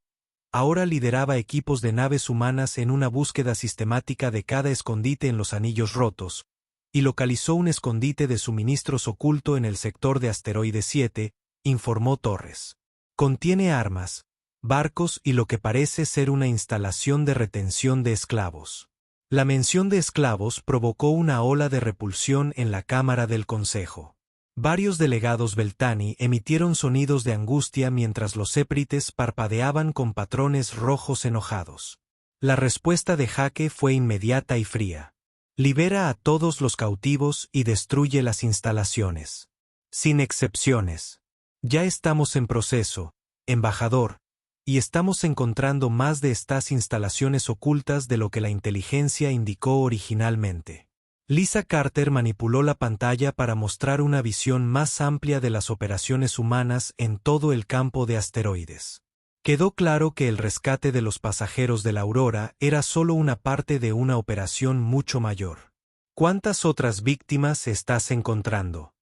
ahora lideraba equipos de naves humanas en una búsqueda sistemática de cada escondite en los anillos rotos, y localizó un escondite de suministros oculto en el sector de asteroide 7, informó Torres. Contiene armas, barcos y lo que parece ser una instalación de retención de esclavos. La mención de esclavos provocó una ola de repulsión en la Cámara del Consejo. Varios delegados Beltani emitieron sonidos de angustia mientras los éprites parpadeaban con patrones rojos enojados. La respuesta de Jake fue inmediata y fría. Libera a todos los cautivos y destruye las instalaciones. Sin excepciones. Ya estamos en proceso, embajador, y estamos encontrando más de estas instalaciones ocultas de lo que la inteligencia indicó originalmente. Lisa Carter manipuló la pantalla para mostrar una visión más amplia de las operaciones humanas en todo el campo de asteroides. Quedó claro que el rescate de los pasajeros de la Aurora era solo una parte de una operación mucho mayor. ¿Cuántas otras víctimas estás encontrando?,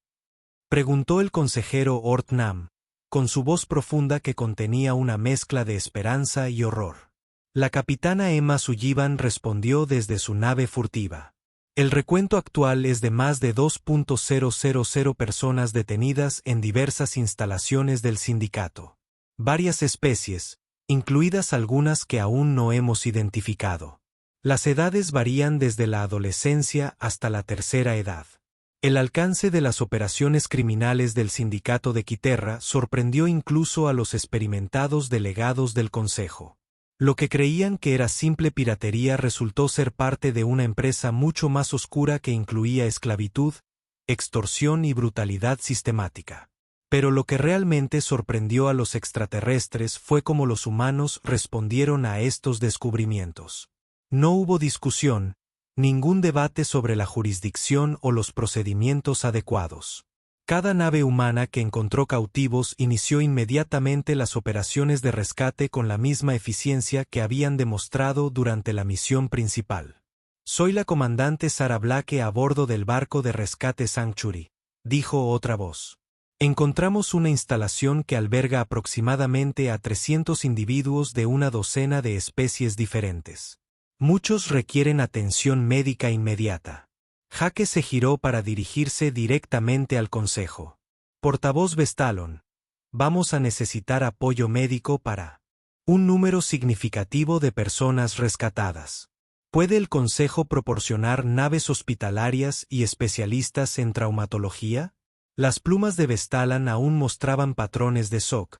preguntó el consejero Ort Nam, con su voz profunda que contenía una mezcla de esperanza y horror. La capitana Emma Sullivan respondió desde su nave furtiva. El recuento actual es de más de 2.000 personas detenidas en diversas instalaciones del sindicato. Varias especies, incluidas algunas que aún no hemos identificado. Las edades varían desde la adolescencia hasta la tercera edad. El alcance de las operaciones criminales del sindicato de Quiterra sorprendió incluso a los experimentados delegados del Consejo. Lo que creían que era simple piratería resultó ser parte de una empresa mucho más oscura que incluía esclavitud, extorsión y brutalidad sistemática. Pero lo que realmente sorprendió a los extraterrestres fue cómo los humanos respondieron a estos descubrimientos. No hubo discusión, ningún debate sobre la jurisdicción o los procedimientos adecuados. Cada nave humana que encontró cautivos inició inmediatamente las operaciones de rescate con la misma eficiencia que habían demostrado durante la misión principal. Soy la comandante Sarah Blake a bordo del barco de rescate Sanctuary, dijo otra voz. Encontramos una instalación que alberga aproximadamente a 300 individuos de una docena de especies diferentes. Muchos requieren atención médica inmediata. Jake se giró para dirigirse directamente al consejo. Portavoz Vestalon, vamos a necesitar apoyo médico para un número significativo de personas rescatadas. ¿Puede el consejo proporcionar naves hospitalarias y especialistas en traumatología? Las plumas de Vestalan aún mostraban patrones de shock,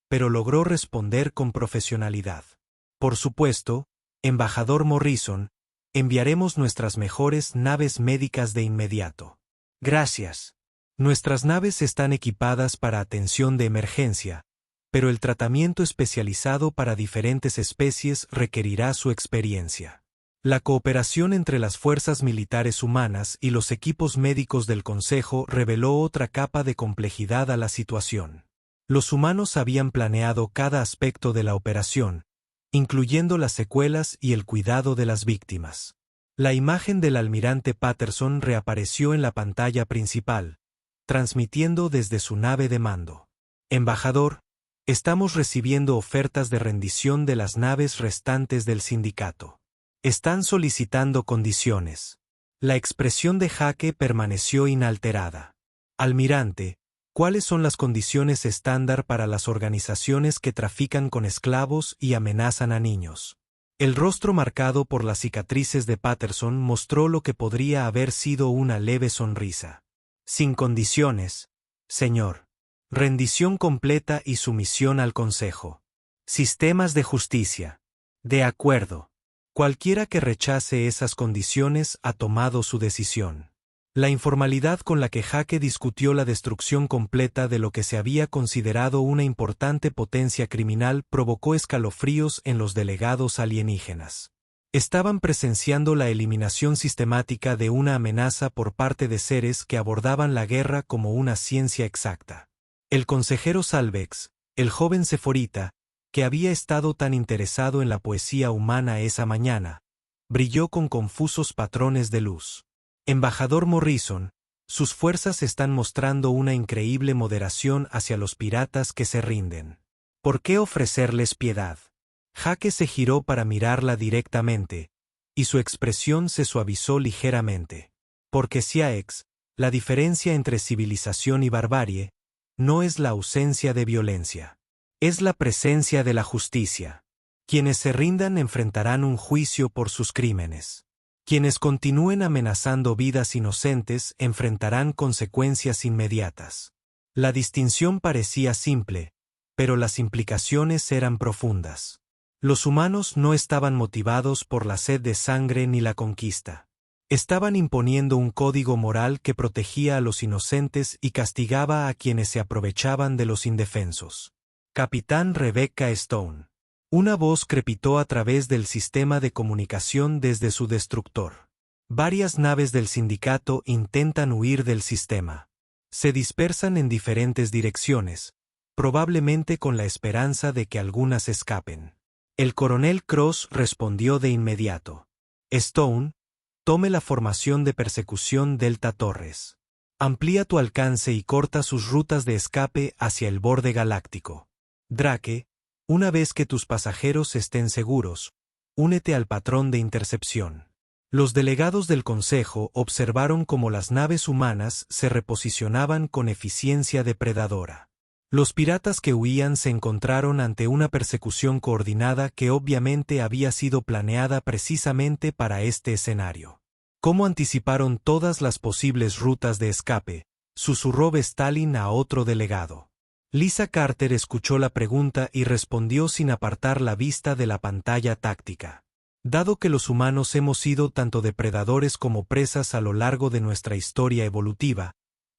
pero logró responder con profesionalidad. Por supuesto, embajador Morrison, enviaremos nuestras mejores naves médicas de inmediato. Gracias. Nuestras naves están equipadas para atención de emergencia, pero el tratamiento especializado para diferentes especies requerirá su experiencia. La cooperación entre las fuerzas militares humanas y los equipos médicos del Consejo reveló otra capa de complejidad a la situación. Los humanos habían planeado cada aspecto de la operación, incluyendo las secuelas y el cuidado de las víctimas. La imagen del almirante Patterson reapareció en la pantalla principal, transmitiendo desde su nave de mando. Embajador, estamos recibiendo ofertas de rendición de las naves restantes del sindicato. Están solicitando condiciones. La expresión de Jake permaneció inalterada. Almirante, ¿cuáles son las condiciones estándar para las organizaciones que trafican con esclavos y amenazan a niños? El rostro marcado por las cicatrices de Patterson mostró lo que podría haber sido una leve sonrisa. Sin condiciones, señor. Rendición completa y sumisión al Consejo. Sistemas de justicia. De acuerdo. Cualquiera que rechace esas condiciones ha tomado su decisión. La informalidad con la que Jake discutió la destrucción completa de lo que se había considerado una importante potencia criminal provocó escalofríos en los delegados alienígenas. Estaban presenciando la eliminación sistemática de una amenaza por parte de seres que abordaban la guerra como una ciencia exacta. El consejero Salvex, el joven seforita, que había estado tan interesado en la poesía humana esa mañana, brilló con confusos patrones de luz. Embajador Morrison, sus fuerzas están mostrando una increíble moderación hacia los piratas que se rinden. ¿Por qué ofrecerles piedad? Jake se giró para mirarla directamente, y su expresión se suavizó ligeramente. Porque Siaex, la diferencia entre civilización y barbarie, no es la ausencia de violencia. Es la presencia de la justicia. Quienes se rindan enfrentarán un juicio por sus crímenes. Quienes continúen amenazando vidas inocentes enfrentarán consecuencias inmediatas. La distinción parecía simple, pero las implicaciones eran profundas. Los humanos no estaban motivados por la sed de sangre ni la conquista. Estaban imponiendo un código moral que protegía a los inocentes y castigaba a quienes se aprovechaban de los indefensos. Capitán Rebecca Stone. Una voz crepitó a través del sistema de comunicación desde su destructor. Varias naves del sindicato intentan huir del sistema. Se dispersan en diferentes direcciones, probablemente con la esperanza de que algunas escapen. El coronel Cross respondió de inmediato. Stone, tome la formación de persecución Delta Torres. Amplía tu alcance y corta sus rutas de escape hacia el borde galáctico. Drake, una vez que tus pasajeros estén seguros, únete al patrón de intercepción. Los delegados del Consejo observaron cómo las naves humanas se reposicionaban con eficiencia depredadora. Los piratas que huían se encontraron ante una persecución coordinada que obviamente había sido planeada precisamente para este escenario. ¿Cómo anticiparon todas las posibles rutas de escape?, susurró Vestalin a otro delegado. Lisa Carter escuchó la pregunta y respondió sin apartar la vista de la pantalla táctica. Dado que los humanos hemos sido tanto depredadores como presas a lo largo de nuestra historia evolutiva,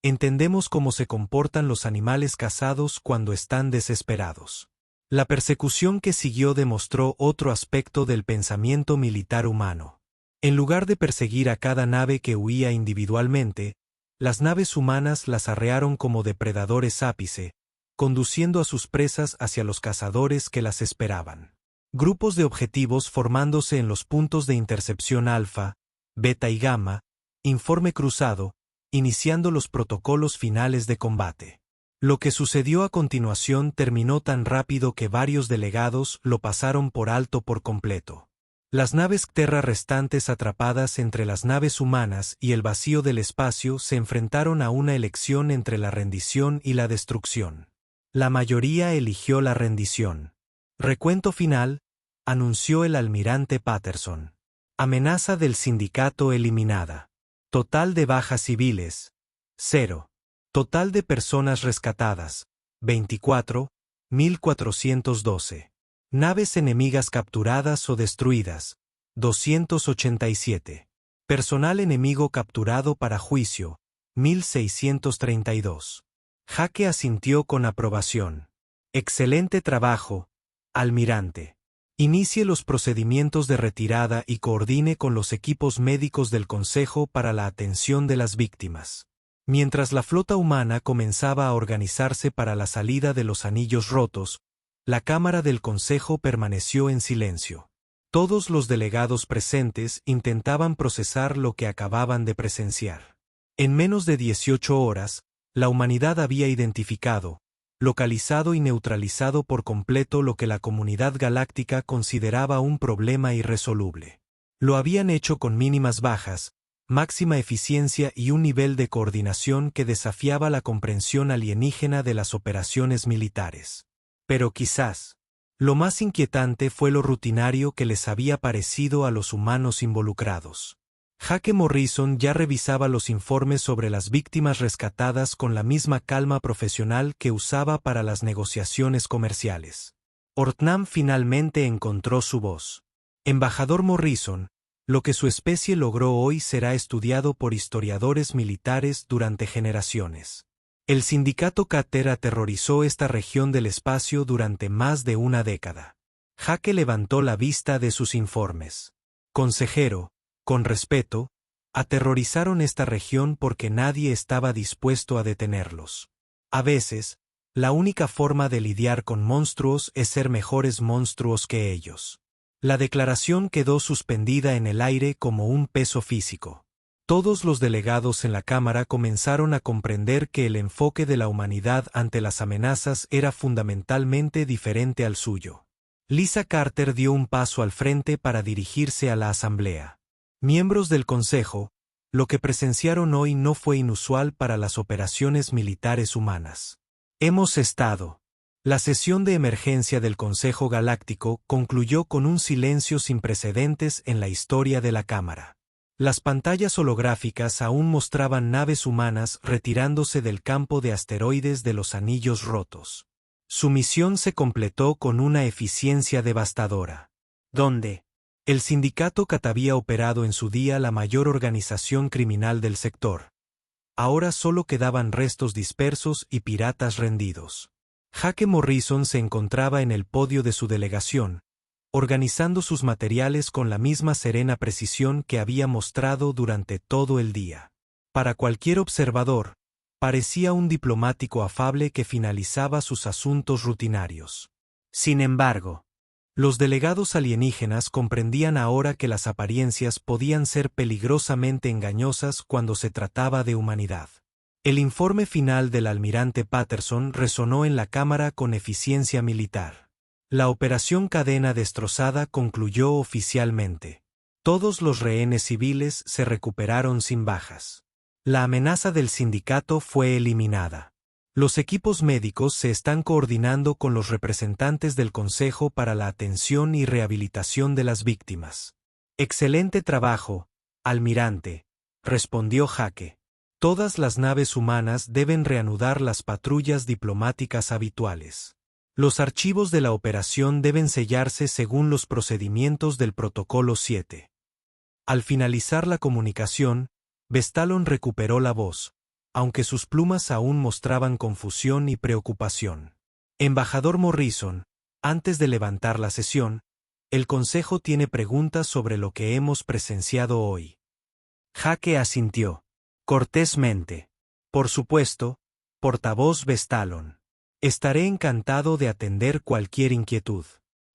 entendemos cómo se comportan los animales cazados cuando están desesperados. La persecución que siguió demostró otro aspecto del pensamiento militar humano. En lugar de perseguir a cada nave que huía individualmente, las naves humanas las arrearon como depredadores ápice, conduciendo a sus presas hacia los cazadores que las esperaban. Grupos de objetivos formándose en los puntos de intercepción alfa, beta y gamma, informe cruzado, iniciando los protocolos finales de combate. Lo que sucedió a continuación terminó tan rápido que varios delegados lo pasaron por alto por completo. Las naves Terra restantes atrapadas entre las naves humanas y el vacío del espacio se enfrentaron a una elección entre la rendición y la destrucción. La mayoría eligió la rendición. Recuento final, anunció el almirante Patterson. Amenaza del sindicato eliminada. Total de bajas civiles, 0. Total de personas rescatadas, 24.412. Naves enemigas capturadas o destruidas, 287. Personal enemigo capturado para juicio, 1.632. Jaque asintió con aprobación. Excelente trabajo, almirante. Inicie los procedimientos de retirada y coordine con los equipos médicos del Consejo para la atención de las víctimas. Mientras la flota humana comenzaba a organizarse para la salida de los anillos rotos, la Cámara del Consejo permaneció en silencio. Todos los delegados presentes intentaban procesar lo que acababan de presenciar. En menos de 18 horas, la humanidad había identificado, localizado y neutralizado por completo lo que la comunidad galáctica consideraba un problema irresoluble. Lo habían hecho con mínimas bajas, máxima eficiencia y un nivel de coordinación que desafiaba la comprensión alienígena de las operaciones militares. Pero quizás, lo más inquietante fue lo rutinario que les había parecido a los humanos involucrados. Jaque Morrison ya revisaba los informes sobre las víctimas rescatadas con la misma calma profesional que usaba para las negociaciones comerciales. Ortnam finalmente encontró su voz. Embajador Morrison, lo que su especie logró hoy será estudiado por historiadores militares durante generaciones. El sindicato Cater aterrorizó esta región del espacio durante más de una década. Jaque levantó la vista de sus informes. Consejero, con respeto, aterrorizaron esta región porque nadie estaba dispuesto a detenerlos. A veces, la única forma de lidiar con monstruos es ser mejores monstruos que ellos. La declaración quedó suspendida en el aire como un peso físico. Todos los delegados en la Cámara comenzaron a comprender que el enfoque de la humanidad ante las amenazas era fundamentalmente diferente al suyo. Lisa Carter dio un paso al frente para dirigirse a la Asamblea. Miembros del Consejo, lo que presenciaron hoy no fue inusual para las operaciones militares humanas. Hemos estado. La sesión de emergencia del Consejo Galáctico concluyó con un silencio sin precedentes en la historia de la Cámara. Las pantallas holográficas aún mostraban naves humanas retirándose del campo de asteroides de los anillos rotos. Su misión se completó con una eficiencia devastadora. ¿Dónde? El sindicato Cat había operado en su día la mayor organización criminal del sector. Ahora solo quedaban restos dispersos y piratas rendidos. Jaque Morrison se encontraba en el podio de su delegación, organizando sus materiales con la misma serena precisión que había mostrado durante todo el día. Para cualquier observador, parecía un diplomático afable que finalizaba sus asuntos rutinarios. Sin embargo, los delegados alienígenas comprendían ahora que las apariencias podían ser peligrosamente engañosas cuando se trataba de humanidad. El informe final del almirante Patterson resonó en la Cámara con eficiencia militar. La operación Cadena Destrozada concluyó oficialmente. Todos los rehenes civiles se recuperaron sin bajas. La amenaza del sindicato fue eliminada. Los equipos médicos se están coordinando con los representantes del Consejo para la atención y rehabilitación de las víctimas. Excelente trabajo, almirante, respondió Jaque. Todas las naves humanas deben reanudar las patrullas diplomáticas habituales. Los archivos de la operación deben sellarse según los procedimientos del Protocolo 7. Al finalizar la comunicación, Vestalon recuperó la voz, aunque sus plumas aún mostraban confusión y preocupación. Embajador Morrison, antes de levantar la sesión, el Consejo tiene preguntas sobre lo que hemos presenciado hoy. Jaque asintió. Cortésmente. Por supuesto, portavoz Vestalon. Estaré encantado de atender cualquier inquietud.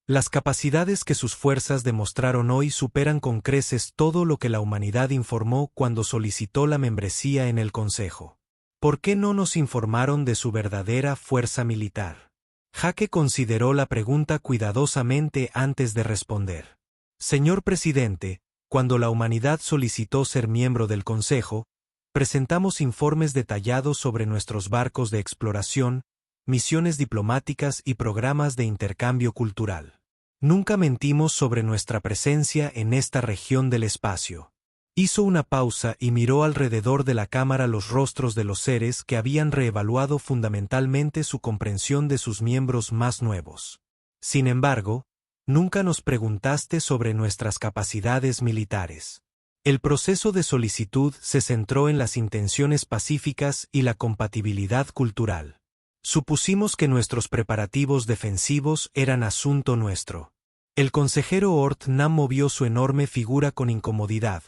Las capacidades que sus fuerzas demostraron hoy superan con creces todo lo que la humanidad informó cuando solicitó la membresía en el Consejo. ¿Por qué no nos informaron de su verdadera fuerza militar? Jaque consideró la pregunta cuidadosamente antes de responder. Señor presidente, cuando la humanidad solicitó ser miembro del Consejo, presentamos informes detallados sobre nuestros barcos de exploración, misiones diplomáticas y programas de intercambio cultural. Nunca mentimos sobre nuestra presencia en esta región del espacio. Hizo una pausa y miró alrededor de la cámara los rostros de los seres que habían reevaluado fundamentalmente su comprensión de sus miembros más nuevos. Sin embargo, nunca nos preguntaste sobre nuestras capacidades militares. El proceso de solicitud se centró en las intenciones pacíficas y la compatibilidad cultural. Supusimos que nuestros preparativos defensivos eran asunto nuestro. El consejero Ort Nam movió su enorme figura con incomodidad,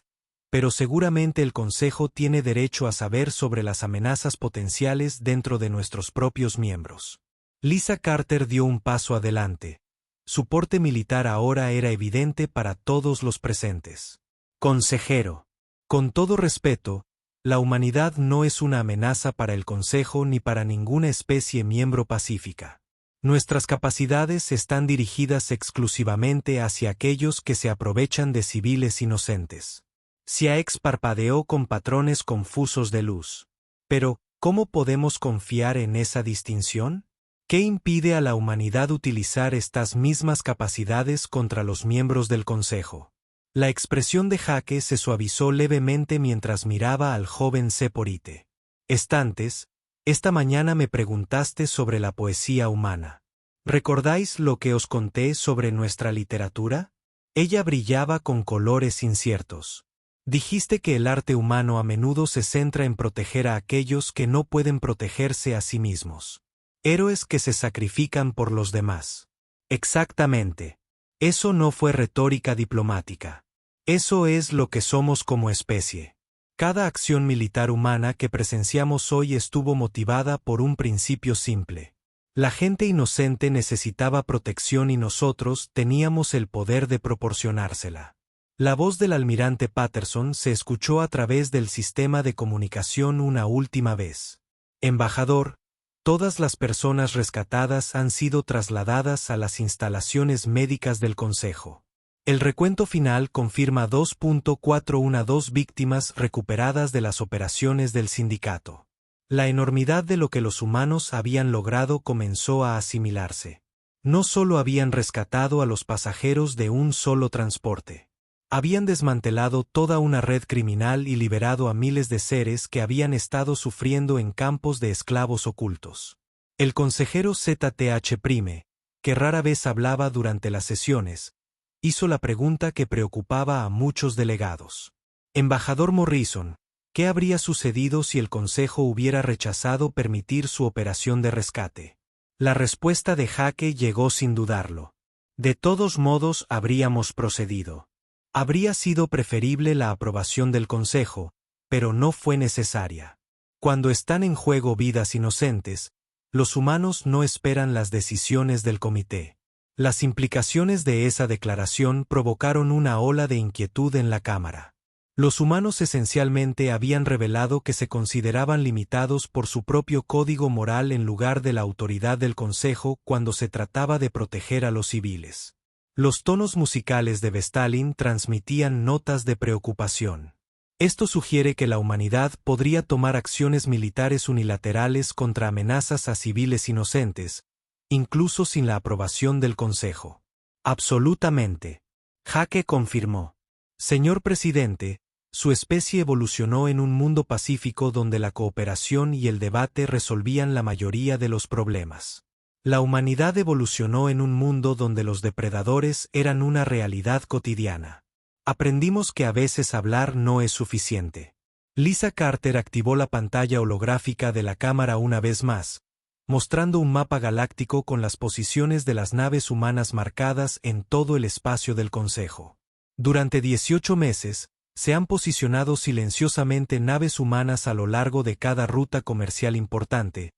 pero seguramente el Consejo tiene derecho a saber sobre las amenazas potenciales dentro de nuestros propios miembros. Lisa Carter dio un paso adelante. Su porte militar ahora era evidente para todos los presentes. Consejero. Con todo respeto, la humanidad no es una amenaza para el Consejo ni para ninguna especie miembro pacífica. Nuestras capacidades están dirigidas exclusivamente hacia aquellos que se aprovechan de civiles inocentes. Siaex parpadeó con patrones confusos de luz. Pero, ¿cómo podemos confiar en esa distinción? ¿Qué impide a la humanidad utilizar estas mismas capacidades contra los miembros del Consejo? La expresión de Jaque se suavizó levemente mientras miraba al joven Seporite. Estantes, esta mañana me preguntaste sobre la poesía humana. ¿Recordáis lo que os conté sobre nuestra literatura? Ella brillaba con colores inciertos. Dijiste que el arte humano a menudo se centra en proteger a aquellos que no pueden protegerse a sí mismos. Héroes que se sacrifican por los demás. Exactamente. Eso no fue retórica diplomática. Eso es lo que somos como especie. Cada acción militar humana que presenciamos hoy estuvo motivada por un principio simple. La gente inocente necesitaba protección y nosotros teníamos el poder de proporcionársela. La voz del almirante Patterson se escuchó a través del sistema de comunicación una última vez. Embajador, todas las personas rescatadas han sido trasladadas a las instalaciones médicas del Consejo. El recuento final confirma 2.412 víctimas recuperadas de las operaciones del sindicato. La enormidad de lo que los humanos habían logrado comenzó a asimilarse. No solo habían rescatado a los pasajeros de un solo transporte. Habían desmantelado toda una red criminal y liberado a miles de seres que habían estado sufriendo en campos de esclavos ocultos. El consejero ZTH Prime, que rara vez hablaba durante las sesiones, hizo la pregunta que preocupaba a muchos delegados. Embajador Morrison, ¿qué habría sucedido si el Consejo hubiera rechazado permitir su operación de rescate? La respuesta de Jaque llegó sin dudarlo. De todos modos habríamos procedido. Habría sido preferible la aprobación del Consejo, pero no fue necesaria. Cuando están en juego vidas inocentes, los humanos no esperan las decisiones del comité. Las implicaciones de esa declaración provocaron una ola de inquietud en la Cámara. Los humanos esencialmente habían revelado que se consideraban limitados por su propio código moral en lugar de la autoridad del Consejo cuando se trataba de proteger a los civiles. Los tonos musicales de Vestalin transmitían notas de preocupación. Esto sugiere que la humanidad podría tomar acciones militares unilaterales contra amenazas a civiles inocentes, incluso sin la aprobación del Consejo. Absolutamente. Jaque confirmó. Señor presidente, su especie evolucionó en un mundo pacífico donde la cooperación y el debate resolvían la mayoría de los problemas. La humanidad evolucionó en un mundo donde los depredadores eran una realidad cotidiana. Aprendimos que a veces hablar no es suficiente. Lisa Carter activó la pantalla holográfica de la cámara una vez más, mostrando un mapa galáctico con las posiciones de las naves humanas marcadas en todo el espacio del Consejo. Durante 18 meses, se han posicionado silenciosamente naves humanas a lo largo de cada ruta comercial importante,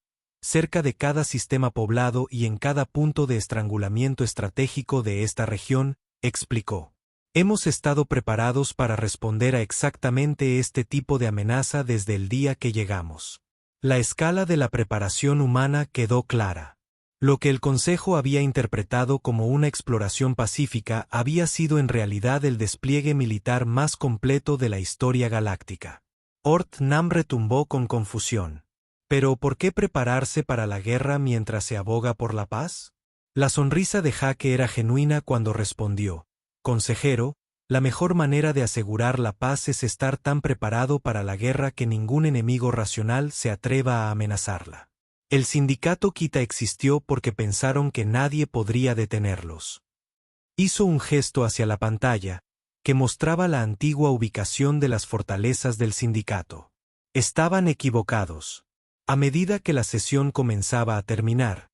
cerca de cada sistema poblado y en cada punto de estrangulamiento estratégico de esta región, explicó. Hemos estado preparados para responder a exactamente este tipo de amenaza desde el día que llegamos. La escala de la preparación humana quedó clara. Lo que el Consejo había interpretado como una exploración pacífica había sido en realidad el despliegue militar más completo de la historia galáctica. Nam retumbó con confusión. ¿Pero por qué prepararse para la guerra mientras se aboga por la paz? La sonrisa de Jake era genuina cuando respondió: consejero, la mejor manera de asegurar la paz es estar tan preparado para la guerra que ningún enemigo racional se atreva a amenazarla. El sindicato Kita existió porque pensaron que nadie podría detenerlos. Hizo un gesto hacia la pantalla, que mostraba la antigua ubicación de las fortalezas del sindicato. Estaban equivocados. A medida que la sesión comenzaba a terminar,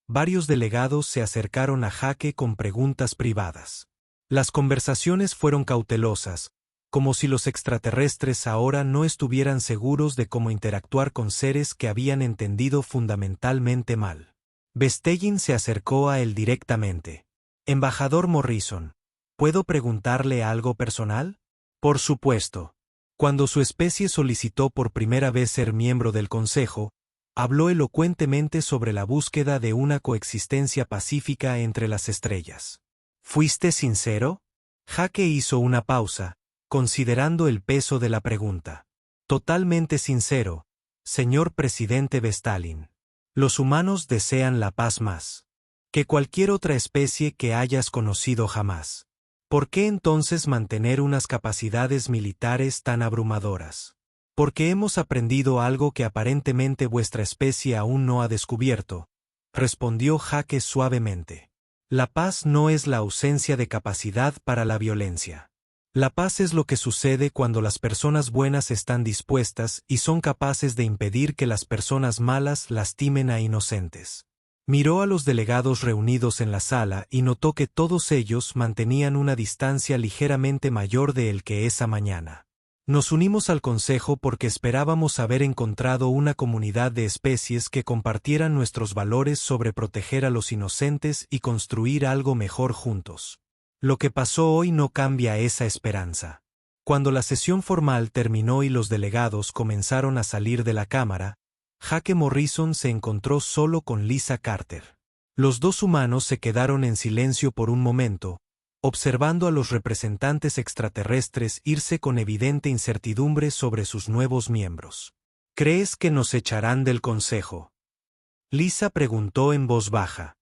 varios delegados se acercaron a Jake con preguntas privadas. Las conversaciones fueron cautelosas, como si los extraterrestres ahora no estuvieran seguros de cómo interactuar con seres que habían entendido fundamentalmente mal. Vestegin se acercó a él directamente. Embajador Morrison, ¿puedo preguntarle algo personal? Por supuesto. Cuando su especie solicitó por primera vez ser miembro del Consejo, habló elocuentemente sobre la búsqueda de una coexistencia pacífica entre las estrellas. ¿Fuiste sincero? Jake hizo una pausa, considerando el peso de la pregunta. Totalmente sincero, señor presidente Vestalin. Los humanos desean la paz más que cualquier otra especie que hayas conocido jamás. ¿Por qué entonces mantener unas capacidades militares tan abrumadoras? Porque hemos aprendido algo que aparentemente vuestra especie aún no ha descubierto, respondió Jake suavemente. La paz no es la ausencia de capacidad para la violencia. La paz es lo que sucede cuando las personas buenas están dispuestas y son capaces de impedir que las personas malas lastimen a inocentes. Miró a los delegados reunidos en la sala y notó que todos ellos mantenían una distancia ligeramente mayor de el que esa mañana. Nos unimos al Consejo porque esperábamos haber encontrado una comunidad de especies que compartieran nuestros valores sobre proteger a los inocentes y construir algo mejor juntos. Lo que pasó hoy no cambia esa esperanza. Cuando la sesión formal terminó y los delegados comenzaron a salir de la Cámara, Jake Morrison se encontró solo con Lisa Carter. Los dos humanos se quedaron en silencio por un momento, observando a los representantes extraterrestres irse con evidente incertidumbre sobre sus nuevos miembros. ¿Crees que nos echarán del Consejo?, Lisa preguntó en voz baja.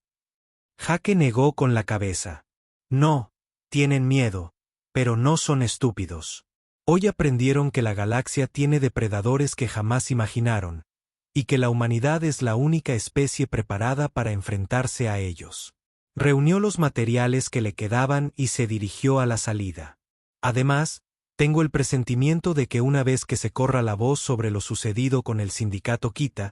Jake negó con la cabeza. No, tienen miedo, pero no son estúpidos. Hoy aprendieron que la galaxia tiene depredadores que jamás imaginaron, y que la humanidad es la única especie preparada para enfrentarse a ellos. Reunió los materiales que le quedaban y se dirigió a la salida. Además, tengo el presentimiento de que una vez que se corra la voz sobre lo sucedido con el sindicato Kita,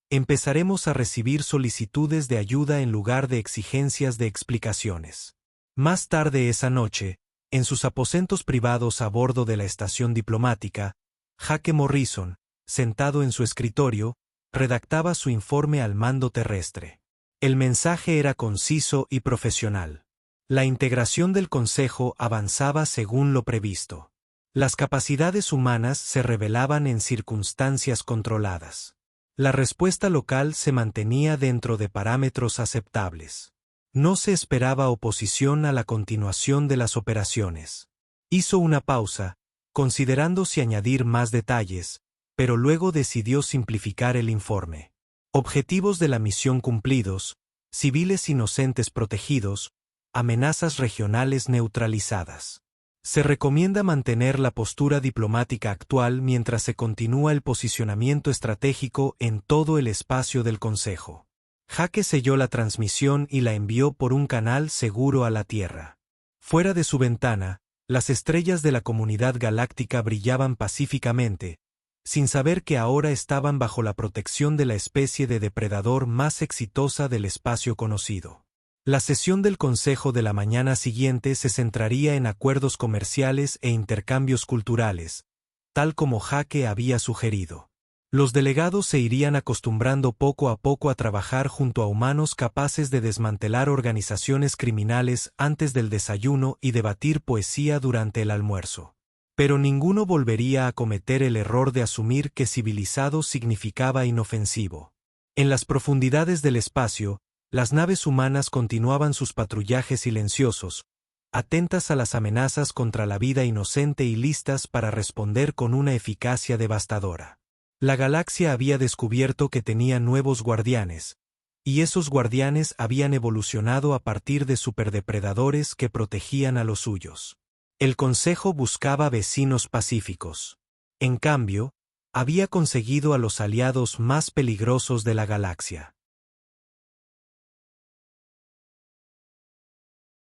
empezaremos a recibir solicitudes de ayuda en lugar de exigencias de explicaciones. Más tarde esa noche, en sus aposentos privados a bordo de la estación diplomática, Jake Morrison, sentado en su escritorio, redactaba su informe al mando terrestre. El mensaje era conciso y profesional. La integración del Consejo avanzaba según lo previsto. Las capacidades humanas se revelaban en circunstancias controladas. La respuesta local se mantenía dentro de parámetros aceptables. No se esperaba oposición a la continuación de las operaciones. Hizo una pausa, considerando si añadir más detalles, pero luego decidió simplificar el informe. Objetivos de la misión cumplidos, civiles inocentes protegidos, amenazas regionales neutralizadas. Se recomienda mantener la postura diplomática actual mientras se continúa el posicionamiento estratégico en todo el espacio del Consejo. Jake selló la transmisión y la envió por un canal seguro a la Tierra. Fuera de su ventana, las estrellas de la comunidad galáctica brillaban pacíficamente, sin saber que ahora estaban bajo la protección de la especie de depredador más exitosa del espacio conocido. La sesión del Consejo de la mañana siguiente se centraría en acuerdos comerciales e intercambios culturales, tal como Jake había sugerido. Los delegados se irían acostumbrando poco a poco a trabajar junto a humanos capaces de desmantelar organizaciones criminales antes del desayuno y debatir poesía durante el almuerzo. Pero ninguno volvería a cometer el error de asumir que civilizado significaba inofensivo. En las profundidades del espacio, Las naves humanas continuaban sus patrullajes silenciosos, atentas a las amenazas contra la vida inocente y listas para responder con una eficacia devastadora. La galaxia había descubierto que tenía nuevos guardianes, y esos guardianes habían evolucionado a partir de superdepredadores que protegían a los suyos. El Consejo buscaba vecinos pacíficos. En cambio, había conseguido a los aliados más peligrosos de la galaxia.